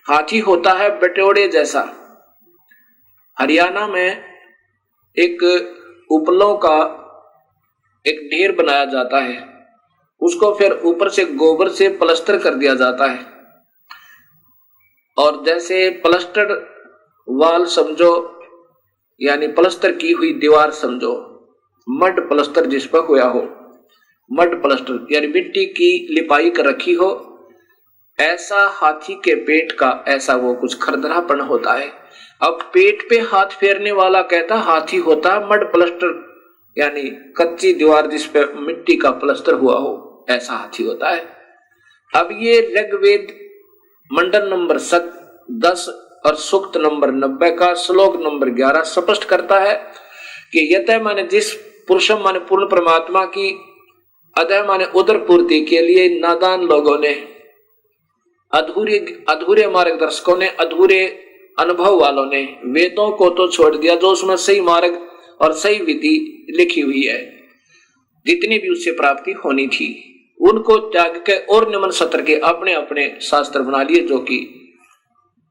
B: हाथी होता है बटोड़े जैसा। हरियाणा में एक उपलों का एक ढेर बनाया जाता है, उसको फिर ऊपर से गोबर से प्लास्टर कर दिया जाता है। और जैसे प्लास्टर वाल समझो, यानी प्लास्टर की हुई दीवार समझो, मड प्लास्टर जिस पर हुआ हो, मड प्लास्टर यानी मिट्टी की लिपाई कर रखी हो, ऐसा हाथी के पेट का ऐसा वो कुछ खरदरापन होता है। अब पेट पे हाथ फेरने वाला कहता हाथी होता मड प्लास्टर, यानी कच्ची दीवार जिस पे मिट्टी का प्लास्टर हुआ हो, ऐसा हाथी होता है। अब ये ऋग्वेद मंडल नंबर 10 और सूक्त नंबर 90 का श्लोक नंबर 11 स्पष्ट करता है कि यतः माने जिस पुरुषम माने पूर्ण परमात्मा की अदय माने उदर पूर्ति के लिए नादान लोगों ने, अधूरे मार्गदर्शकों ने, अधूरे अनुभव वालों ने वेदों को तो छोड़ दिया, जो उसमें सही मार्ग और सही विधि लिखी हुई है, जितनी भी उससे प्राप्ति होनी थी, उनको त्याग के और निम्न सत्र के अपने अपने शास्त्र बना लिए, जो कि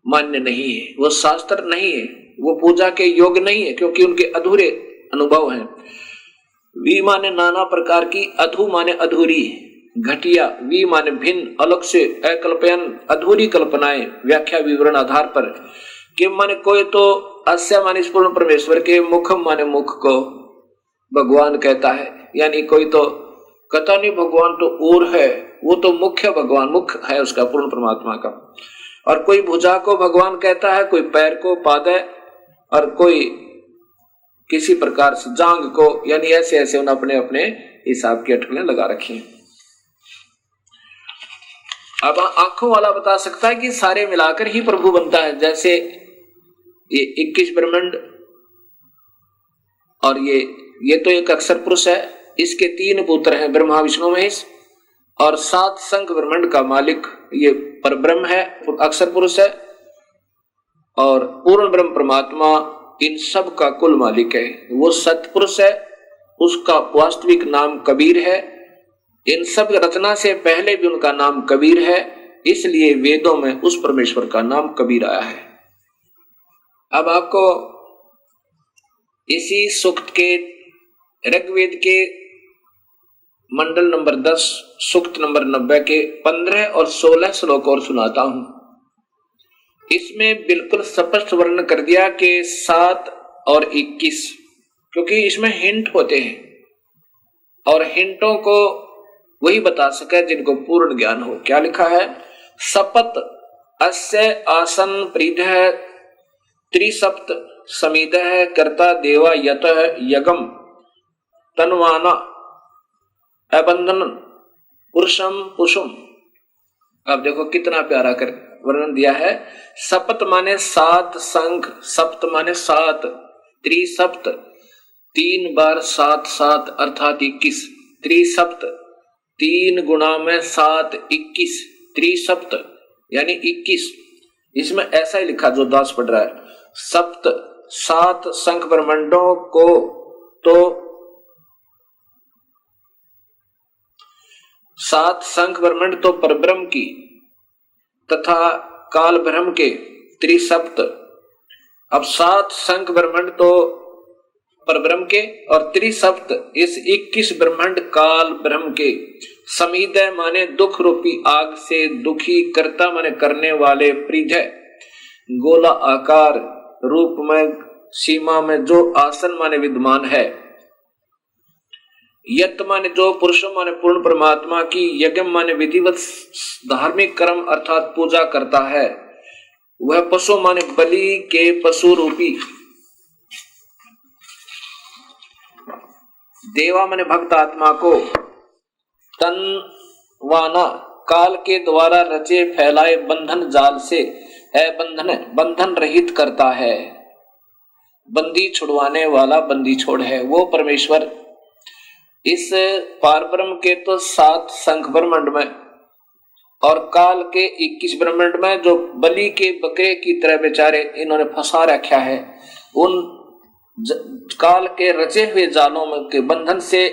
B: मान्य नहीं है। वो शास्त्र नहीं है, वो पूजा के योग्य नहीं है, क्योंकि उनके अधूरे अनुभव हैं। वी माने नाना प्रकार की, अधू माने अधूरी, घटिया, वी माने भिन्न, अलग से, अकल्पयन अधूरी कल्पनाएं, व्याख्या विवरण आधार पर। किम माने कोई तो अस्य माने पूर्ण परमेश्वर के, मुखम माने मुख को भगवान कहता है, यानी कोई तो कहता नहीं भगवान तो और है, वो तो मुख्य भगवान, मुख है उसका पूर्ण परमात्मा का। और कोई भुजा को भगवान कहता है, कोई पैर को पाद है, और कोई किसी प्रकार से जांग को, यानी ऐसे ऐसे उन्होंने अपने अपने हिसाब की अटकलें लगा रखी हैं। अब आंखों वाला बता सकता है कि सारे मिलाकर ही प्रभु बनता है। जैसे ये 21 ब्रह्मांड और ये तो एक अक्षर पुरुष है, इसके 3 पुत्र हैं, ब्रह्मा विष्णु महेश, और 7 संख ब्रह्मांड का मालिक ये परब्रह्म है, अक्षर पुरुष है, और पूर्ण ब्रह्म परमात्मा इन सब का कुल मालिक है। वो सतपुरुष है, उसका वास्तविक नाम कबीर है। इन सब रचना से पहले भी उनका नाम कबीर है, इसलिए वेदों में उस परमेश्वर का नाम कबीर आया है। अब आपको इसी सूक्त के ऋग्वेद के मंडल नंबर 10 सूक्त नंबर 90 के 15 और 16 श्लोक और सुनाता हूं। इसमें बिल्कुल स्पष्ट वर्णन कर दिया कि 7 और 21, क्योंकि इसमें हिंट होते हैं और हिंटों को वही बता सके जिनको पूर्ण ज्ञान हो। क्या लिखा है? सपत अस्य आसन प्रीधः त्रिसप्त समिदः कर्ता देवा यतः यगम तन्वाना अबंधन पुरुषम पुषुम। अब देखो कितना प्यारा कर वर्णन दिया है। सप्त माने 7 संख, सप्त माने 7, त्रिसप्त 3 बार 7 7 अर्थात 21, त्रिसप्त 3 गुणा में 7 21, त्रिसप्त यानी 21। इसमें ऐसा ही लिखा जो दास पढ़ रहा है, सप्त 7 संख ब्रह्मांडों को तो 7 संख ब्रह्मांड तो परब्रह्म की तथा काल ब्रह्म के त्रिसप्त। अब 7 संख ब्रह्मांड तो परब्रह्म के और त्रिसप्त इस 21 ब्रह्मांड काल ब्रह्म के। समीदय माने दुख रूपी आग से दुखी, कर्ता माने करने वाले, प्रीधय गोला आकार रूप में सीमा में जो आसन माने विद्यमान है, यत माने जो पुरुष माने पूर्ण परमात्मा की, यज्ञ माने विधिवत धार्मिक कर्म अर्थात पूजा करता है, वह पशु माने बलि के पशु रूपी, देवा माने भक्त आत्मा को, तनवाना काल के द्वारा रचे फैलाए बंधन जाल से बंधन रहित करता है, बंदी छुड़वाने वाला बंदी छोड़ है वो परमेश्वर। इस पारब्रह्म के तो 7 संख ब्रह्मांड में और काल के 21 ब्रह्मांड में जो बलि के बकरे की तरह बेचारे इन्होंने फंसा रखा है, उन काल के रचे हुए जालों में के बंधन से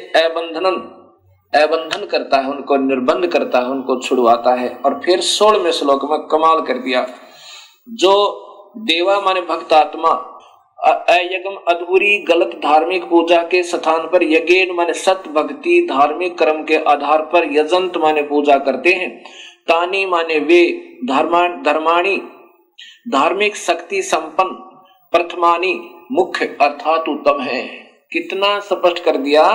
B: अबंधन करता है, उनको निर्बंध करता है, उनको छुड़वाता है। और फिर 16वें श्लोक में कमाल कर दिया, जो देवा माने भक्त आत्मा अयगम अधूरी गलत धार्मिक पूजा के स्थान पर यज्ञ माने सत भक्ति धार्मिक कर्म के आधार पर यजंत माने पूजा करते हैं। तानी माने वे धर्माणी धार्मिक शक्ति संपन्न, प्रथमानी मुख्य अर्थात उत्तम है। कितना स्पष्ट कर दिया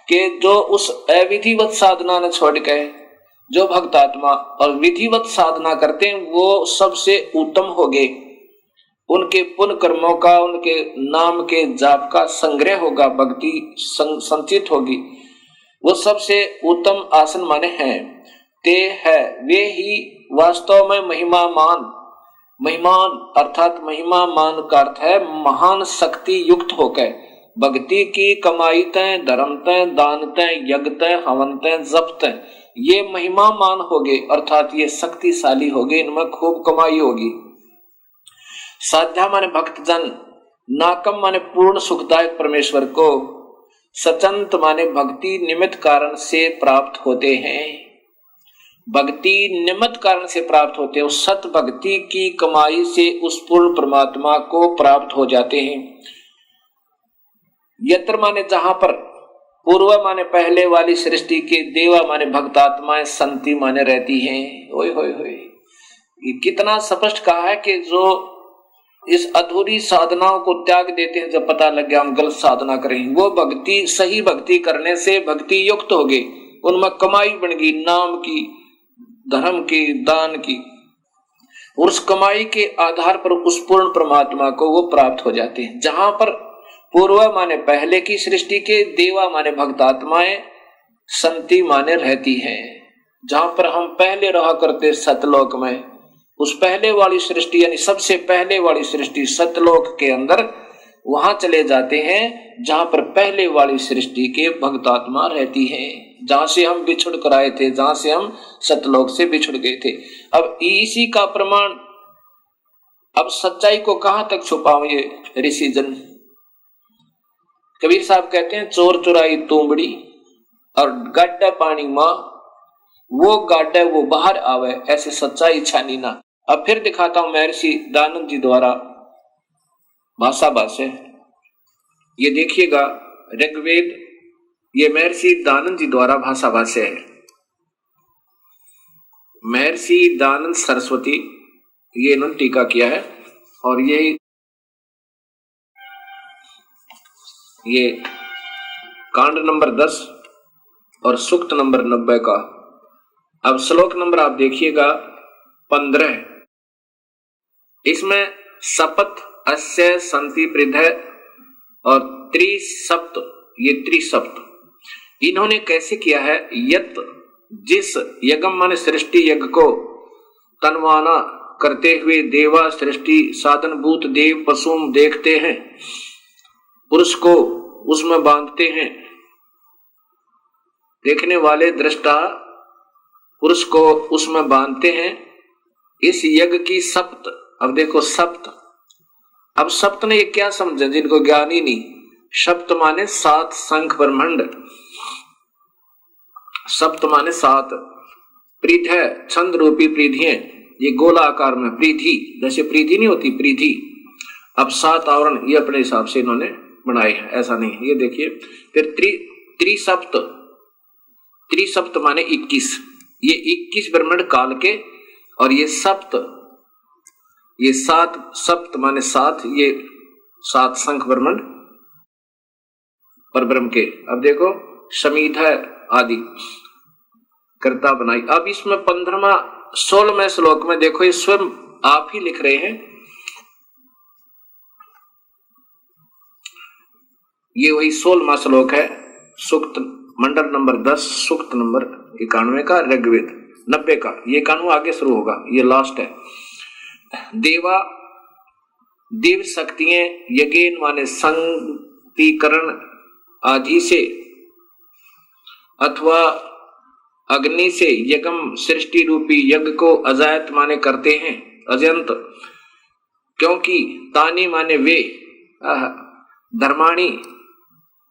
B: कि जो उस अविधिवत साधना न छोड़ के जो भक्तात्मा और विधिवत साधना करते हैं वो सबसे उत्तम हो गए। उनके पुण्य कर्मों का, उनके नाम के जाप का संग्रह होगा, भक्ति संचित होगी, वो सबसे उत्तम आसन माने हैं। ते है वे ही वास्तव में महिमान अर्थात महिमा मान का अर्थ है महान शक्ति युक्त होकर भक्ति की कमाई तय, धर्म तय, दान तय, यज्ञ तय, हवन तय, जप तय, ये महिमा मान हो गए अर्थात ये शक्तिशाली हो गए, इनमें खूब कमाई होगी। साध्या माने भक्तजन, नाकम माने पूर्ण सुखदायक परमेश्वर को, सचंत माने भक्ति निमित्त कारण से प्राप्त होते हैं। भक्ति निमित्त कारण से प्राप्त होते हैं, उस सत भक्ति की कमाई से उस पूर्ण परमात्मा को प्राप्त हो जाते हैं। यत्र माने जहां पर, पूर्व माने पहले वाली सृष्टि के, देवा माने भक्तात्माएं, संति माने रहती हैं। ओए होए होए, ये कितना स्पष्ट कहा है कि जो इस अधूरी साधनाओं को त्याग देते हैं, जब पता लग गया हम गलत साधना करें, वो भक्ति सही भक्ति करने से भक्ति युक्त हो गए, उनमें कमाई बन गई, नाम की, धर्म की, दान की, और उस कमाई के आधार पर उस पूर्ण परमात्मा को वो प्राप्त हो जाते हैं। जहां पर पूर्व माने पहले की सृष्टि के, देवा माने भक्तात्माएं, संति माने रहती हैं। जहां पर हम पहले रहा करते सतलोक में, उस पहले वाली सृष्टि यानी सबसे पहले वाली सृष्टि सतलोक के अंदर, वहां चले जाते हैं जहां पर पहले वाली सृष्टि के भक्तात्मा रहती हैं, जहां से हम बिछुड़ कर आए थे, जहां से हम सतलोक से बिछुड़ गए थे। अब इसी का प्रमाण, अब सच्चाई को कहां तक छुपाऊं ये ऋषिजन। कबीर साहब कहते हैं चोर चुराई तुमड़ी और गाड्डा पानी मां, वो गाड्डा वो बाहर आवे, ऐसे सच्चाई छानी ना। अब फिर दिखाता हूं महर्षि दानंद जी द्वारा भाषा भाष्य, ये देखिएगा ऋग्वेद, ये महर्षि दानंद जी द्वारा भाषा भाष्य है। महर्षि दानंद सरस्वती, ये इन्होंने टीका किया है, और ये कांड नंबर 10 और सूक्त नंबर 90 का। अब श्लोक नंबर आप देखिएगा 15, इसमें सपथ अस्य संति पृथ्वी और त्रिसप्त, ये त्रिसप्त इन्होंने कैसे किया है। यत जिस यज्ञ माने सृष्टि यज्ञ को तनवाना करते हुए देवा सृष्टि साधनभूत देव पशुम देखते हैं, पुरुष को उसमें बांधते हैं, देखने वाले दृष्टा पुरुष को उसमें बांधते हैं। इस यज्ञ की सप्त, अब देखो सप्त, अब सप्त ने ये क्या समझे जिनको ज्ञान ही नहीं। सप्त माने 7 शंख ब्रह्मांड, सप्त माने 7, पृथ्वी छंद रूपी पृथ्वी, ये गोला आकार में पृथ्वी, जैसे पृथ्वी नहीं होती पृथ्वी, अब 7 आवरण ये अपने हिसाब से इन्होंने बनाए हैं, ऐसा नहीं। ये देखिए फिर त्रिसप्त, त्रिसप्त माने 21, ये 21 ब्रह्मांड काल के, और ये सप्त, ये 7 सप्त माने 7, ये 7 शंख ब्रह्मांड पर ब्रह्म के। अब देखो समीधा आदि कर्ता बनाई। अब इसमें 15वां 16वें श्लोक में देखो, ये स्वयं आप ही लिख रहे हैं, ये वही 16वां श्लोक है, सूक्त मंडल नंबर 10 सूक्त नंबर 91 का, ऋग्वेद 90 का, ये 91 आगे शुरू होगा, ये लास्ट है। देवा देव शक्तियां यज्ञ माने संतीकरण आदि से अथवा अग्नि से यज्ञ सृष्टि रूपी यज्ञ को अजायत माने करते हैं, अजंत, क्योंकि तानी माने वे, धर्माणी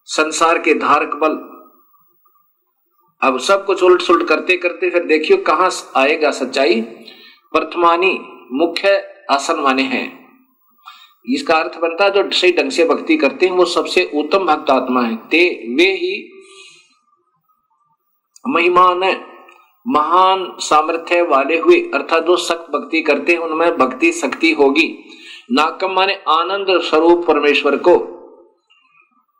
B: संसार के धारक बल। अब सब कुछ उलट सुलट करते करते फिर देखियो कहां आएगा सच्चाई। प्रथमानी मुख्य आसन माने हैं, इसका अर्थ बनता है जो सही ढंग से भक्ति करते हैं वो सबसे उत्तम भक्त आत्मा है। ते वे ही महिमान महान सामर्थ्य वाले हुए, अर्थात जो सख्त भक्ति करते हैं उनमें भक्ति शक्ति होगी। नाकम माने आनंद स्वरूप परमेश्वर को,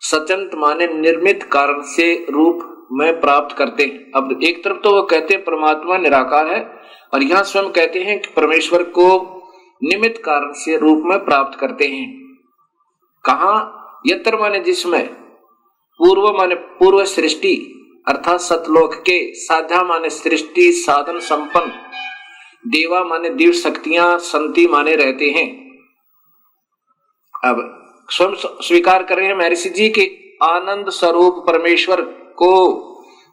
B: सचंत माने निर्मित कारण से रूप में प्राप्त करते हैं। अब एक तरफ तो वो कहते हैं परमात्मा निराकार है, और यहां स्वयं कहते हैं कि परमेश्वर को निमित्त कारण से रूप में प्राप्त करते हैं। कहा? यत्र माने जिसमें, पूर्व माने पूर्व सृष्टि अर्थात सतलोक के, साध्या माने सृष्टि साधन संपन्न, देवा माने दिव्य शक्तियां, संति माने रहते हैं। अब स्वयं स्वीकार कर रहे हैं महर्षि जी के आनंद स्वरूप परमेश्वर को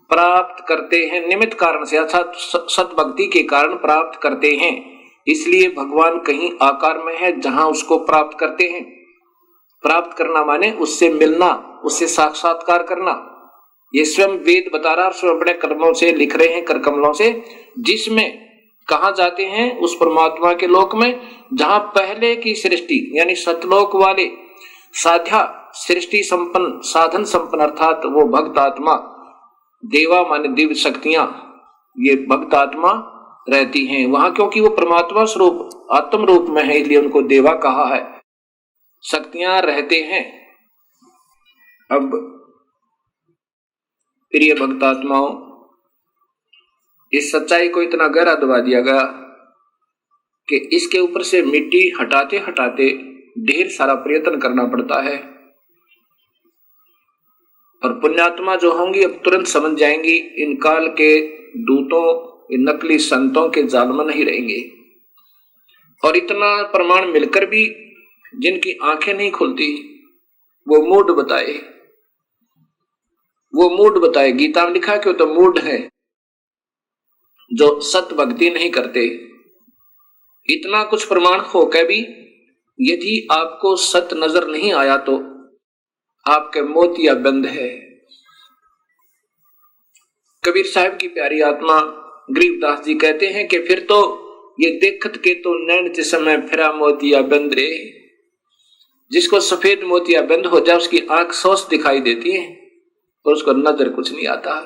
B: प्राप्त करते हैं निमित्त कारण से, अर्थात सतभक्ति के कारण प्राप्त करते हैं। इसलिए भगवान कहीं आकार में है जहां उसको प्राप्त करते हैं। प्राप्त करना माने उससे मिलना, उससे साक्षात्कार करना। ये स्वयं वेद बता रहा है, स्वयं अपने कर्मों से लिख रहे हैं, कर कमलों से, जिसमें कहा जाते हैं उस परमात्मा के लोक में जहां पहले की सृष्टि यानी सतलोक वाले साध्या सृष्टि संपन्न साधन संपन्न अर्थात वो भक्त आत्मा, देवा माने दिव्य शक्तियां, ये भक्त आत्मा रहती हैं वहां, क्योंकि वो परमात्मा स्वरूप आत्म रूप में है इसलिए उनको देवा कहा है, शक्तियां रहते हैं। अब प्रिय भक्त आत्माओं, इस सच्चाई को इतना गहरा दबा दिया गया कि इसके ऊपर से मिट्टी हटाते हटाते ढेर सारा प्रयत्न करना पड़ता है। और पुण्यात्मा जो होंगी अब तुरंत समझ जाएंगी इन काल के दूतों, इन नकली संतों के जाल में नहीं रहेंगे। और इतना प्रमाण मिलकर भी जिनकी आंखें नहीं खुलती वो मूड बताए, वो मूड बताए। गीता में लिखा कि वो तो मूड है जो सत भक्ति नहीं करते। इतना कुछ प्रमाण होकर भी यदि आपको सत नजर नहीं आया तो आपके मोतिया बंद है। कबीर साहब की प्यारी आत्मा गरीबदास जी कहते हैं कि फिर तो ये देखत के तो नैन जिसमें फिरा मोतिया बंद रे। जिसको सफेद मोतिया बंद हो जाए उसकी आंख सोच दिखाई देती है और उसको नजर कुछ नहीं आता।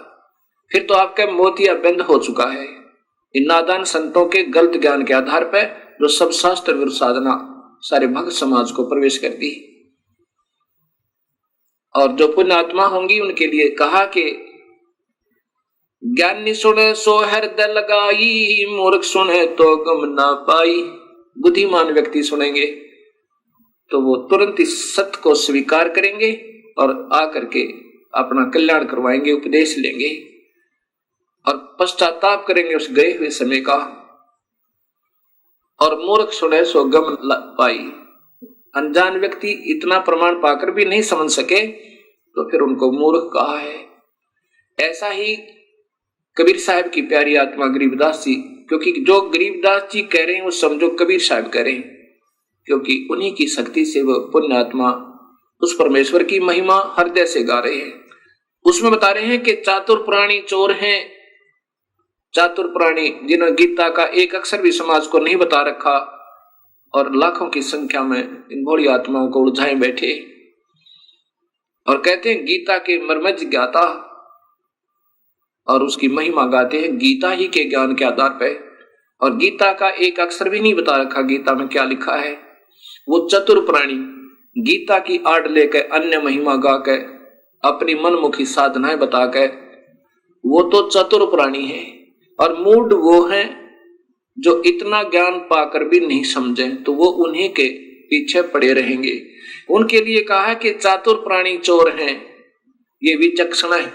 B: फिर तो आपका मोतिया बंद हो चुका है इन नादान संतों के गलत ज्ञान के आधार पर, जो सब शास्त्र विरुद्ध साधना सारे भक्त समाज को प्रवेश करती। और जो पुण्य आत्मा होंगी उनके लिए कहा कि ज्ञानी सुने सो हृदय लगाई, मूर्ख सुने तो गम ना पाई। बुद्धिमान व्यक्ति सुनेंगे तो वो तुरंत इस सत्य को स्वीकार करेंगे और आकर के अपना कल्याण करवाएंगे, उपदेश लेंगे और पश्चाताप करेंगे उस गए हुए समय का। और मूर्ख सुने सो गम पाई। अनजान व्यक्ति इतना प्रमाण पाकर भी नहीं समझ सके तो फिर उनको मूर्ख कहा है। ऐसा ही कबीर साहब की प्यारी आत्मा गरीबदास जी, क्योंकि जो गरीबदास जी कह रहे हैं वो समझो कबीर साहब कह रहे हैं, क्योंकि उन्हीं की शक्ति से वो पुण्य आत्मा उस परमेश्वर की महिमा हृदय से गा रहे हैं। उसमें बता रहे हैं कि चातुर प्राणी चोर हैं। चातुर प्राणी जिन्होंने गीता का एक अक्षर भी समाज को नहीं बता रखा और लाखों की संख्या में इन भोली आत्माओं को उलझाए बैठे, और कहते हैं गीता के मर्मज्ञ ज्ञाता, और उसकी महिमा गाते हैं गीता ही के ज्ञान के आधार पर। और गीता का एक अक्षर भी नहीं बता रखा गीता में क्या लिखा है। वो चतुर प्राणी गीता की आड़ लेकर अन्य महिमा गाकर अपनी मनमुखी साधनाएं बताकर वो तो चतुर प्राणी है। और मूढ़ वो हैं जो इतना ज्ञान पाकर भी नहीं समझे तो वो उन्हीं के पीछे पड़े रहेंगे। उनके लिए कहा है कि चातुर प्राणी चोर हैं, ये विचक्षण है,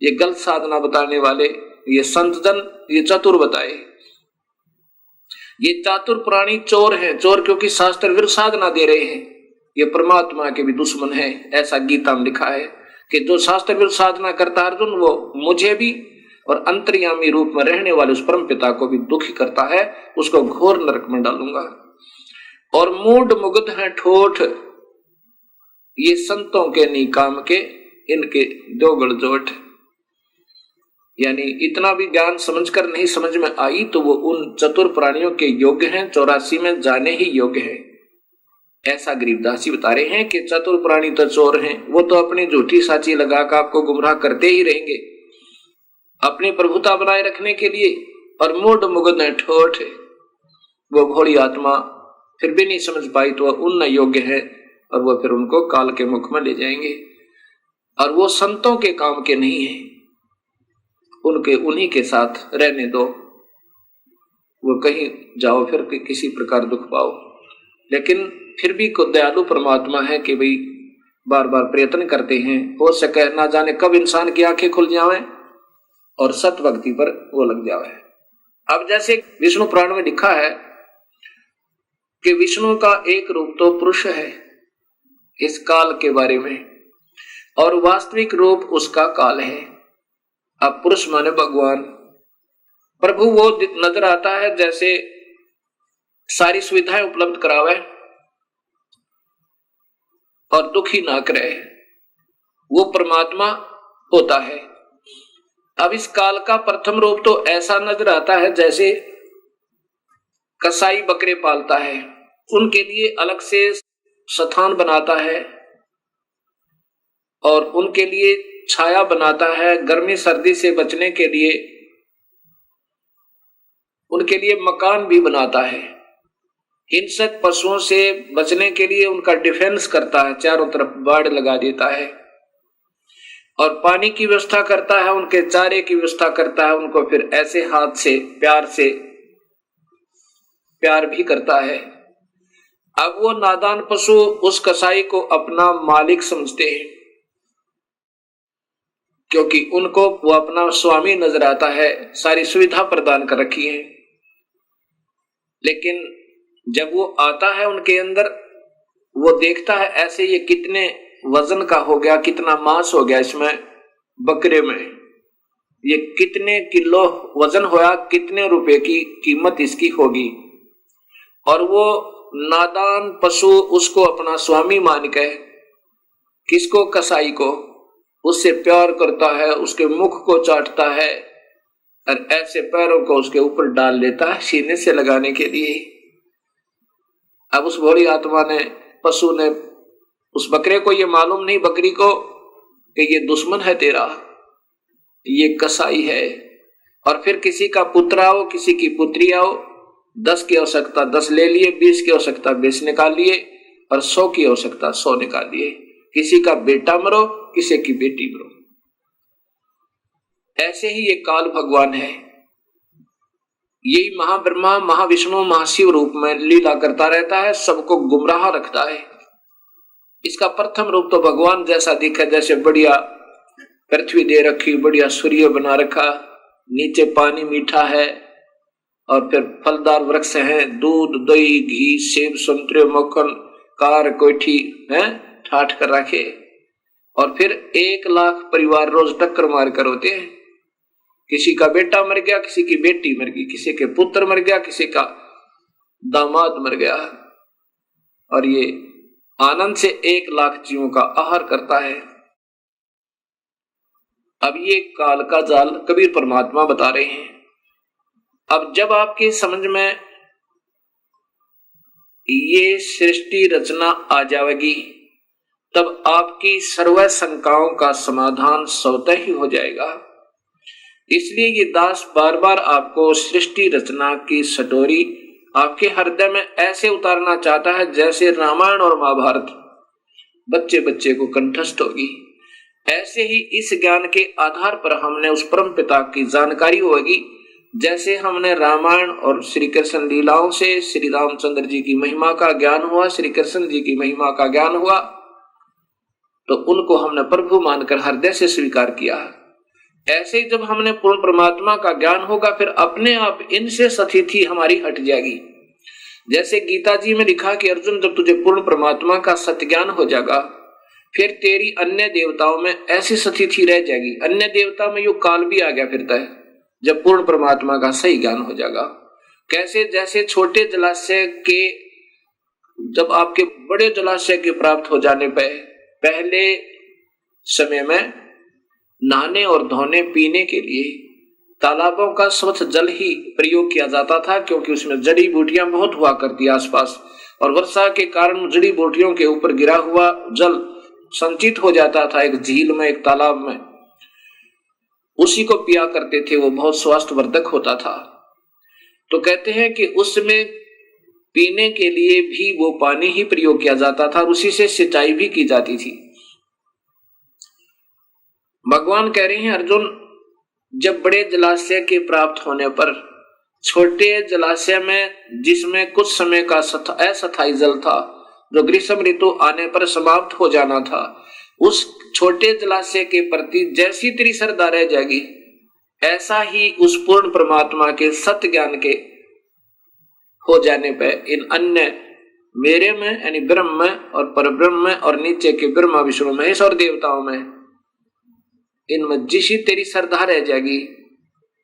B: ये गलत साधना बताने वाले, ये संत जन ये चतुर बताए। ये चातुर प्राणी चोर हैं, चोर क्योंकि शास्त्र विरुद्ध साधना दे रहे हैं, ये परमात्मा के भी दुश्मन है। ऐसा गीता में लिखा है कि जो शास्त्र विरुद्ध साधना करता है अर्जुन, वो मुझे भी और अंतर्यामी रूप में रहने वाले उस परम पिता को भी दुखी करता है, उसको घोर नरक में डालूंगा। और मूढ़ मुग्ध हैं ठोठ, ये संतों के निकाम के इनके दो गड़जोट। यानी इतना भी ज्ञान समझकर नहीं समझ में आई तो वो उन चतुर प्राणियों के योग्य हैं, 84 में जाने ही योग्य है। ऐसा गरीबदास जी बता रहे हैं कि चतुर प्राणी तो चोर हैं, वो तो अपनी झूठी साची लगाकर आपको गुमराह करते ही रहेंगे अपनी प्रभुता बनाए रखने के लिए। और मूढ़ मुग्ध ठोठ वो भोली आत्मा फिर भी नहीं समझ पाई तो वह उन योग्य है, और वो फिर उनको काल के मुख में ले जाएंगे। और वो संतों के काम के नहीं है, उनके उन्हीं के साथ रहने दो, वो कहीं जाओ फिर किसी प्रकार दुख पाओ। लेकिन फिर भी को दयालु परमात्मा है कि भाई बार बार प्रयत्न करते हैं, हो सके ना जाने कब इंसान की आंखें खुल जावे और सत भक्ति पर वो लग जावे। अब जैसे विष्णु पुराण में लिखा है कि विष्णु का एक रूप तो पुरुष है इस काल के बारे में, और वास्तविक रूप उसका काल है। अब पुरुष माने भगवान, प्रभु वो नजर आता है जैसे सारी सुविधाएं उपलब्ध करावे और दुखी ना करे, वो परमात्मा होता है। अब इस काल का प्रथम रूप तो ऐसा नजर आता है जैसे कसाई बकरे पालता है, उनके लिए अलग से स्थान बनाता है और उनके लिए छाया बनाता है, गर्मी सर्दी से बचने के लिए उनके लिए मकान भी बनाता है, हिंसक पशुओं से बचने के लिए उनका डिफेंस करता है, चारों तरफ बाड़ लगा देता है, और पानी की व्यवस्था करता है, उनके चारे की व्यवस्था करता है, उनको फिर ऐसे हाथ से प्यार भी करता है। अब वो नादान पशु उस कसाई को अपना मालिक समझते हैं, क्योंकि उनको वो अपना स्वामी नजर आता है, सारी सुविधा प्रदान कर रखी है। लेकिन जब वो आता है उनके अंदर, वो देखता है ऐसे ये कितने वजन का हो गया, कितना मांस हो गया इसमें, बकरे में ये कितने किलो वजन होया, कितने रुपए की कीमत इसकी होगी। और वो नादान पशु उसको अपना स्वामी मान के, किसको, कसाई को, उससे प्यार करता है, उसके मुख को चाटता है और ऐसे पैरों को उसके ऊपर डाल लेता है सीने से लगाने के लिए। अब उस भोली आत्मा ने, पशु ने, उस बकरे को ये मालूम नहीं, बकरी को, कि ये दुश्मन है तेरा, ये कसाई है। और फिर किसी का पुत्र आओ, किसी की पुत्री आओ, 10 की आवश्यकता 10 ले लिए, 20 की आवश्यकता 20 निकाल लिए, और 100 की आवश्यकता 100 निकाल लिए। किसी का बेटा मरो, किसी की बेटी मरो। ऐसे ही ये काल भगवान है, यही महाब्रह्मा, महाविष्णु, महाशिव रूप में लीला करता रहता है, सबको गुमराह रखता है। इसका प्रथम रूप तो भगवान जैसा दिखा, जैसे बढ़िया पृथ्वी दे रखी, बढ़िया सूर्य बना रखा, नीचे पानी मीठा है, और फिर फलदार वृक्ष हैं, दूध, दही, घी, सेब, संतरे, मक्खन, कार, कोठी है ठाठ कर रखे। और फिर 1 लाख परिवार रोज टक्कर मार कर होते हैं, किसी का बेटा मर गया, किसी की बेटी मर गई, किसी के पुत्र मर गया, किसी का दामाद मर गया, और ये आनंद से 1 लाख जीवों का आहार करता है। अब ये काल का जाल कबीर परमात्मा बता रहे हैं। अब जब आपके समझ में ये सृष्टि रचना आ जाएगी, तब आपकी सर्व शंकाओं का समाधान स्वतः ही हो जाएगा। इसलिए ये दास बार बार आपको सृष्टि रचना की सटोरी आपके हृदय में ऐसे उतारना चाहता है जैसे रामायण और महाभारत बच्चे बच्चे को कंठस्थ होगी। ऐसे ही इस ज्ञान के आधार पर हमने उस परम पिता की जानकारी होगी, जैसे हमने रामायण और श्री कृष्ण लीलाओं से श्री रामचंद्र जी की महिमा का ज्ञान हुआ, श्री कृष्ण जी की महिमा का ज्ञान हुआ, तो उनको हमने प्रभु मानकर हृदय से स्वीकार किया। ऐसे ही जब हमने पूर्ण परमात्मा का ज्ञान होगा, फिर अपने आप इनसे स्थिति हमारी हट जाएगी। जैसे गीता जी में लिखा कि अर्जुन, जब तुझे पूर्ण परमात्मा का सत्य ज्ञान हो जाएगा, फिर तेरी अन्य देवताओं में ऐसी स्थिति रह जाएगी। अन्य देवता में यो काल भी आ गया फिरता है, जब पूर्ण परमात्मा का सही ज्ञान हो जाएगा। कैसे, जैसे छोटे जलाशय के, जब आपके बड़े जलाशय के प्राप्त हो जाने पर पहले समय में नहाने और धोने पीने के लिए तालाबों का स्वच्छ जल ही प्रयोग किया जाता था, क्योंकि उसमें जड़ी बूटियां बहुत हुआ करती आसपास, और वर्षा के कारण जड़ी बूटियों के ऊपर गिरा हुआ जल संचित हो जाता था एक झील में, एक तालाब में, उसी को पिया करते थे। वो बहुत स्वास्थ्यवर्धक होता था। तो कहते हैं कि उसमें पीने के लिए भी वो पानी ही प्रयोग किया जाता था और उसी से सिंचाई भी की जाती थी। भगवान कह रहे हैं अर्जुन, जब बड़े जलाशय के प्राप्त होने पर छोटे जलाशय में, जिसमें कुछ समय का अस्थायी जल था, जो ग्रीष्म ऋतु आने पर समाप्त हो जाना था, उस छोटे जलाशय के प्रति जैसी तेरी श्रद्धा रह जाएगी, ऐसा ही उस पूर्ण परमात्मा के सत्य ज्ञान के हो जाने पर इन अन्य मेरे में यानी ब्रह्म में और परब्रह्म में और नीचे के ब्रह्मा विष्णु महेश और देवताओं में, इनमें जिसी तेरी श्रद्धा रह जाएगी,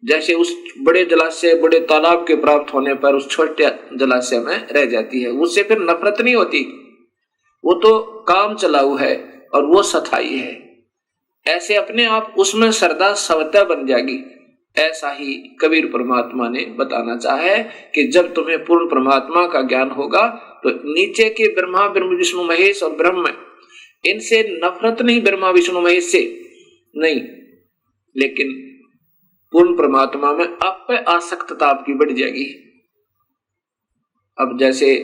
B: जैसे उस बड़े जलाशय बड़े तालाब के प्राप्त होने पर उस छोटे जलाशय में रह जाती है, उससे फिर नफरत नहीं होती, वो तो काम चलाऊ है और वो सथाई है। ऐसे अपने आप उसमें श्रद्धा स्वतः बन जाएगी। ऐसा ही कबीर परमात्मा ने बताना चाहा है कि जब तुम्हें पूर्ण परमात्मा का ज्ञान होगा तो नीचे के ब्रह्मा विष्णु महेश और ब्रह्म, इनसे नफरत नहीं, ब्रह्मा विष्णु महेश से नहीं, लेकिन पूर्ण परमात्मा में आप पे आसक्तता आपकी बढ़ जाएगी। अब जैसे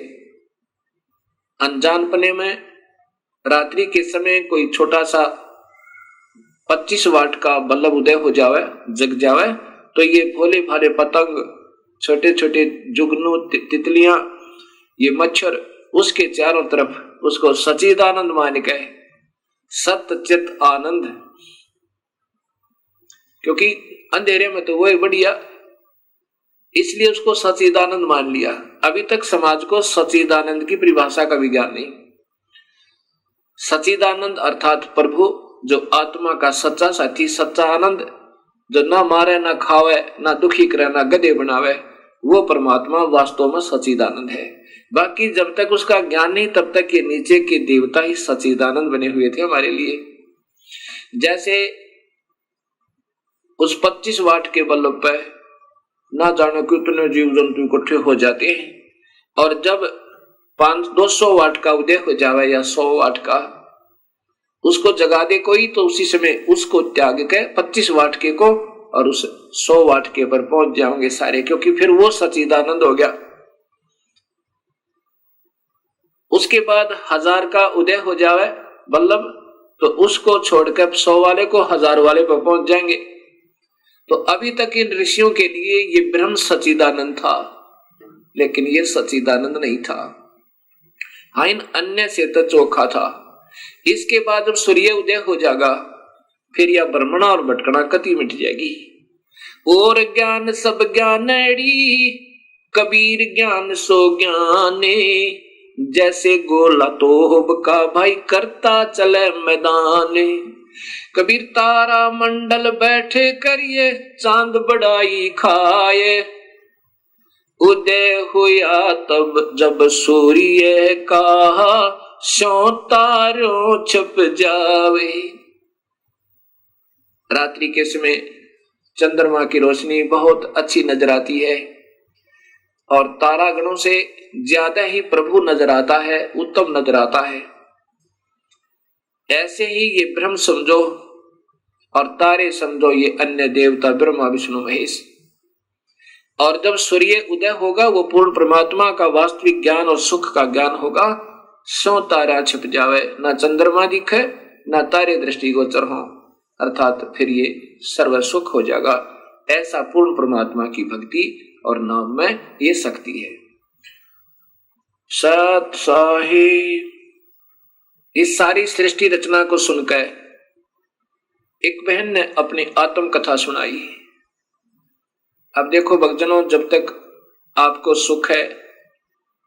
B: अनजानपने में रात्रि के समय कोई छोटा सा 25 वाट का बल्ब उदय हो जावे, जग जावे, तो ये भोले भाले पतंग, छोटे छोटे जुगनू, तितलियां, ये मच्छर उसके चारों तरफ उसको सच्चिदानंद मान के, सत्य चित आनंद, क्योंकि अंधेरे में तो वही बढ़िया, इसलिए उसको सच्चिदानंद मान लिया। अभी तक समाज को सच्चिदानंद की परिभाषा का विज्ञान नहीं। सच्चिदानंद अर्थात प्रभु, जो आत्मा का सच्चा साथी, सच्चा आनंद, जो ना मारे ना खावे ना दुखी करे ना गधे बनावे, वो परमात्मा वास्तव में सच्चिदानंद है। बाकी जब तक उसका ज्ञान नहीं तब तक ये नीचे के देवता ही सच्चिदानंद बने हुए थे हमारे लिए। जैसे उस 25 वाट के बल्ब पे ना जाने कितने जीव जंतु इकट्ठे हो जाते हैं, और जब 200 वाट का उदय हो जावे या 100 वाट का, उसको जगा दे कोई, तो उसी समय उसको त्याग के 25 वाट के को और उस 100 वाट के पर पहुंच जाओगे सारे, क्योंकि फिर वो सच्चिदानंद हो गया। उसके बाद 1000 का उदय हो जावे बल्लभ, तो उसको छोड़कर 100 वाले को 1000 वाले पर पहुंच जाएंगे। तो अभी तक इन ऋषियों के लिए ये ब्रह्म सच्चिदानंद था, लेकिन ये सच्चिदानंद नहीं था। हाँ, इन अन्य से तो चोखा था। इसके बाद जब सूर्य उदय हो जाएगा, फिर यह भ्रमणा और भटकना कति मिट जाएगी। और ज्ञान सब ज्ञानड़ी, कबीर ज्ञान सो ज्ञाने, जैसे गोला तोहब का भाई करता चले मैदाने। कबीर तारा मंडल बैठे करिए, चांद बड़ाई खाए, उदय हुआ तब जब सूर्य का सो तारों छप जावे। रात्रि के समय चंद्रमा की रोशनी बहुत अच्छी नजर आती है और तारागणों से ज्यादा ही प्रभु नजर आता है, उत्तम नजर आता है। ऐसे ही ये ब्रह्म समझो और तारे समझो, ये अन्य देवता ब्रह्मा विष्णु महेश। और जब सूर्य उदय होगा वो पूर्ण परमात्मा का वास्तविक ज्ञान और सुख का ज्ञान होगा। 100 तारा छिप जावे, ना चंद्रमा दिखे ना तारे दृष्टिगोचर हो, अर्थात फिर ये सर्व सुख हो जाएगा। ऐसा पूर्ण परमात्मा की भक्ति और नाम में ये शक्ति है। सत साहिब इस सारी सृष्टि रचना को सुनकर एक बहन ने अपनी आत्म कथा सुनाई। अब देखो भक्तजनों, जब तक आपको सुख है,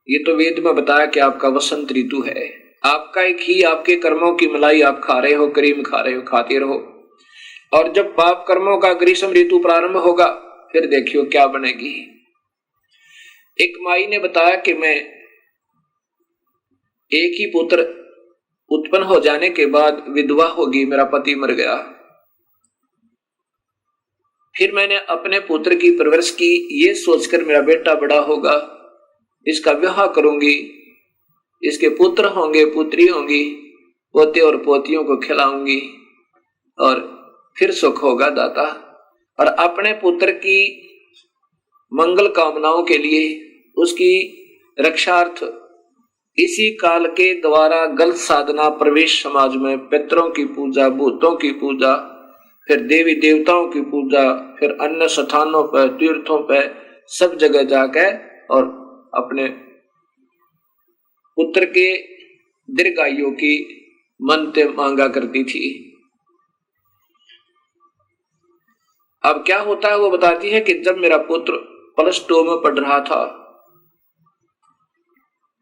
B: ये तो वेद में बताया कि आपका वसंत ऋतु है, आपका एक ही आपके कर्मों की मलाई आप खा रहे हो, करीम खा रहे हो, खाते रहो। और जब पाप कर्मों का ग्रीष्म ऋतु प्रारंभ होगा, फिर देखियो क्या बनेगी। एक माई ने बताया कि मैं एक ही पुत्र उत्पन्न हो जाने के बाद विधवा होगी, मेरा पति मर गया। फिर मैंने अपने पुत्र की परवरिश की, ये सोचकर मेरा बेटा बड़ा होगा, इसका विवाह करूंगी, इसके पुत्र होंगे, पुत्री होंगी, पोते और पोतियों को खिलाऊंगी और फिर सुख होगा दाता। और अपने पुत्र की मंगल कामनाओं के लिए, उसकी रक्षार्थ इसी काल के द्वारा गलत साधना, प्रवेश समाज में पितरों की पूजा, भूतों की पूजा, फिर देवी देवताओं की पूजा, फिर अन्य स्थानों पर, तीर्थों पर, सब जगह जाकर और अपने पुत्र के दीर्घायु की मन्नतें मांगा करती थी। अब क्या होता है वो बताती है कि जब मेरा पुत्र +2 में पढ़ रहा था,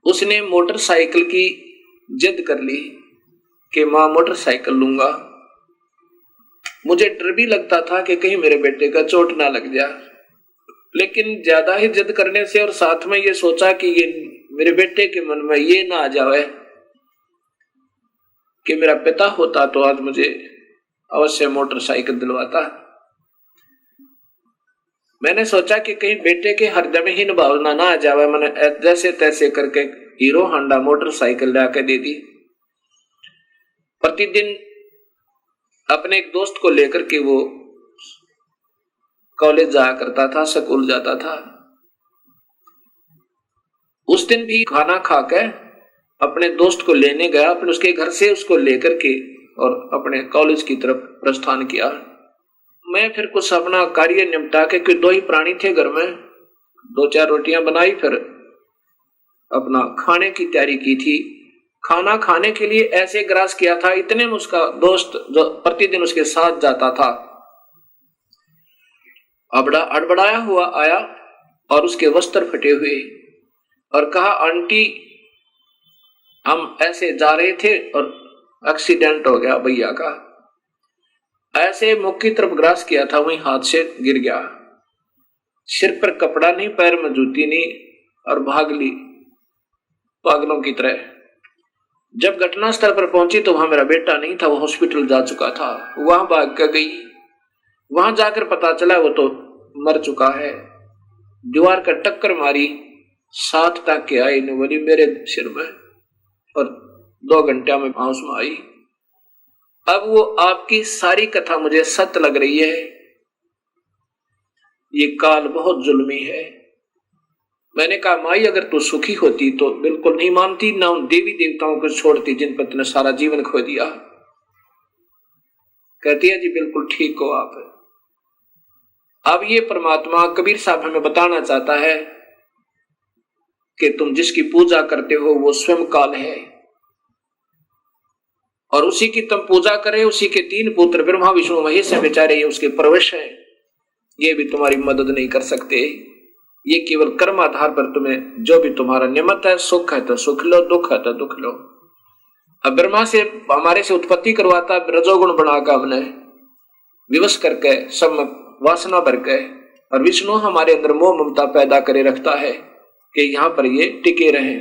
B: उसने मोटरसाइकिल की जिद कर ली कि मां मोटरसाइकिल लूंगा। मुझे डर भी लगता था कि कहीं मेरे बेटे का चोट ना लग जाए, लेकिन ज्यादा ही जिद करने से और साथ में ये सोचा कि ये मेरे बेटे के मन में ये ना आ जाए कि मेरा पिता होता तो आज मुझे अवश्य मोटरसाइकिल दिलवाता। मैंने सोचा कि कहीं बेटे के हृदय में हीन भावना ना आ जाए। मैंने जैसे तैसे करके हीरो होंडा मोटरसाइकिल लाके दे दी। प्रतिदिन अपने एक दोस्त को लेकर के वो कॉलेज जाया करता था, स्कूल जाता था। उस दिन भी खाना खाकर अपने दोस्त को लेने गया, अपने उसके घर से उसको लेकर के और अपने कॉलेज की तरफ प्रस्थान किया। मैं फिर कुछ अपना कार्य निपटा के, क्योंकि 2 ही प्राणी थे घर में, 2-4 रोटियां बनाई, फिर अपना खाने की तैयारी की थी। खाना खाने के लिए ऐसे ग्रास किया था, इतने में उसका दोस्त जो प्रतिदिन उसके साथ जाता था अड़बड़ाया हुआ आया और उसके वस्त्र फटे हुए और कहा, आंटी हम ऐसे जा रहे थे और एक्सीडेंट हो गया भैया का। ऐसे मुख की तरफ ग्रास किया था, वहीं हाथ से गिर गया। सिर पर कपड़ा नहीं, पैर में जूती नहीं और भाग ली पागलों की तरह। जब घटनास्थल पर पहुंची तो वहां मेरा बेटा नहीं था, वो हॉस्पिटल जा चुका था। वहां भाग कर गई, वहां जाकर पता चला वो तो मर चुका है। दीवार का टक्कर मारी, 7 टाँके आए बोली मेरे सिर में और 2 घंटे में आंसू में आई। अब वो आपकी सारी कथा मुझे सत्य लग रही है। ये काल बहुत जुल्मी है। मैंने कहा, माई अगर तू सुखी होती तो बिल्कुल नहीं मानती, ना उन देवी देवताओं को छोड़ती जिन पर तूने सारा जीवन खो दिया। कहती है, जी बिल्कुल ठीक हो आप। अब ये परमात्मा कबीर साहब हमें बताना चाहता है कि तुम जिसकी पूजा करते हो वो स्वयं काल है और उसी की तुम पूजा करे। उसी के 3 पुत्र ब्रह्मा विष्णु महेश है, बेचारे ये उसके प्रवेश है, ये भी तुम्हारी मदद नहीं कर सकते। ये केवल कर्म आधार पर तुम्हें जो भी तुम्हारा नियमित है, सुख है तो सुख लो, दुख है तो दुख लो। अब ब्रह्मा से हमारे से उत्पत्ति करवाता, रजोगुण बनाकर हमने विवश करके सब में वासना भर के, और विष्णु हमारे अंदर मोह ममता पैदा करे रखता है कि यहाँ पर ये टिके रहे,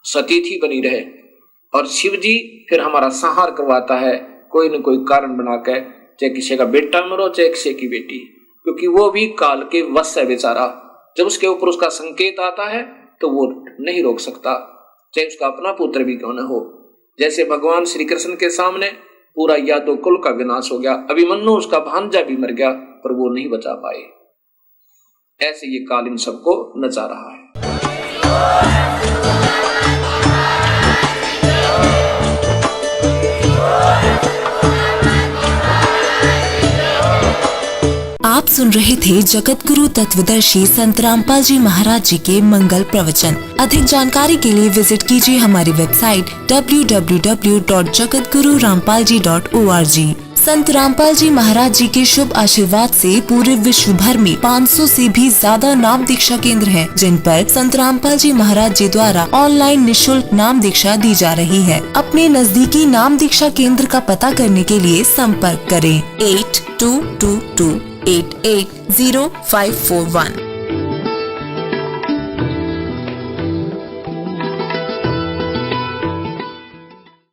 B: सतीथि बनी रहे। और शिव जी फिर हमारा संहार करवाता है कोई न कोई कारण बनाकर, चाहे किसी का बेटा मरो चाहे किसी की बेटी, क्योंकि वो भी काल के वश है बेचारा। जब उसके ऊपर उसका संकेत आता है तो वो नहीं रोक सकता, चाहे उसका अपना पुत्र भी क्यों न हो। जैसे भगवान श्री कृष्ण के सामने पूरा यादव कुल का विनाश हो गया, अभिमन्यु उसका भांजा भी मर गया पर वो नहीं बचा पाए। ऐसे ये काल इन सबको नचा रहा है।
C: आप सुन रहे थे जगत गुरु तत्वदर्शी संत रामपाल जी महाराज जी के मंगल प्रवचन। अधिक जानकारी के लिए विजिट कीजिए हमारी वेबसाइट www.jagatgururampalji.org। संत रामपाल जी महाराज जी के शुभ आशीर्वाद से पूरे विश्व भर में 500 से भी ज्यादा नाम दीक्षा केंद्र हैं, जिन पर संत रामपाल जी महाराज जी द्वारा ऑनलाइन निशुल्क नाम दीक्षा दी जा रही है। अपने नजदीकी नाम दीक्षा केंद्र का पता करने के लिए संपर्क करें 8222880541।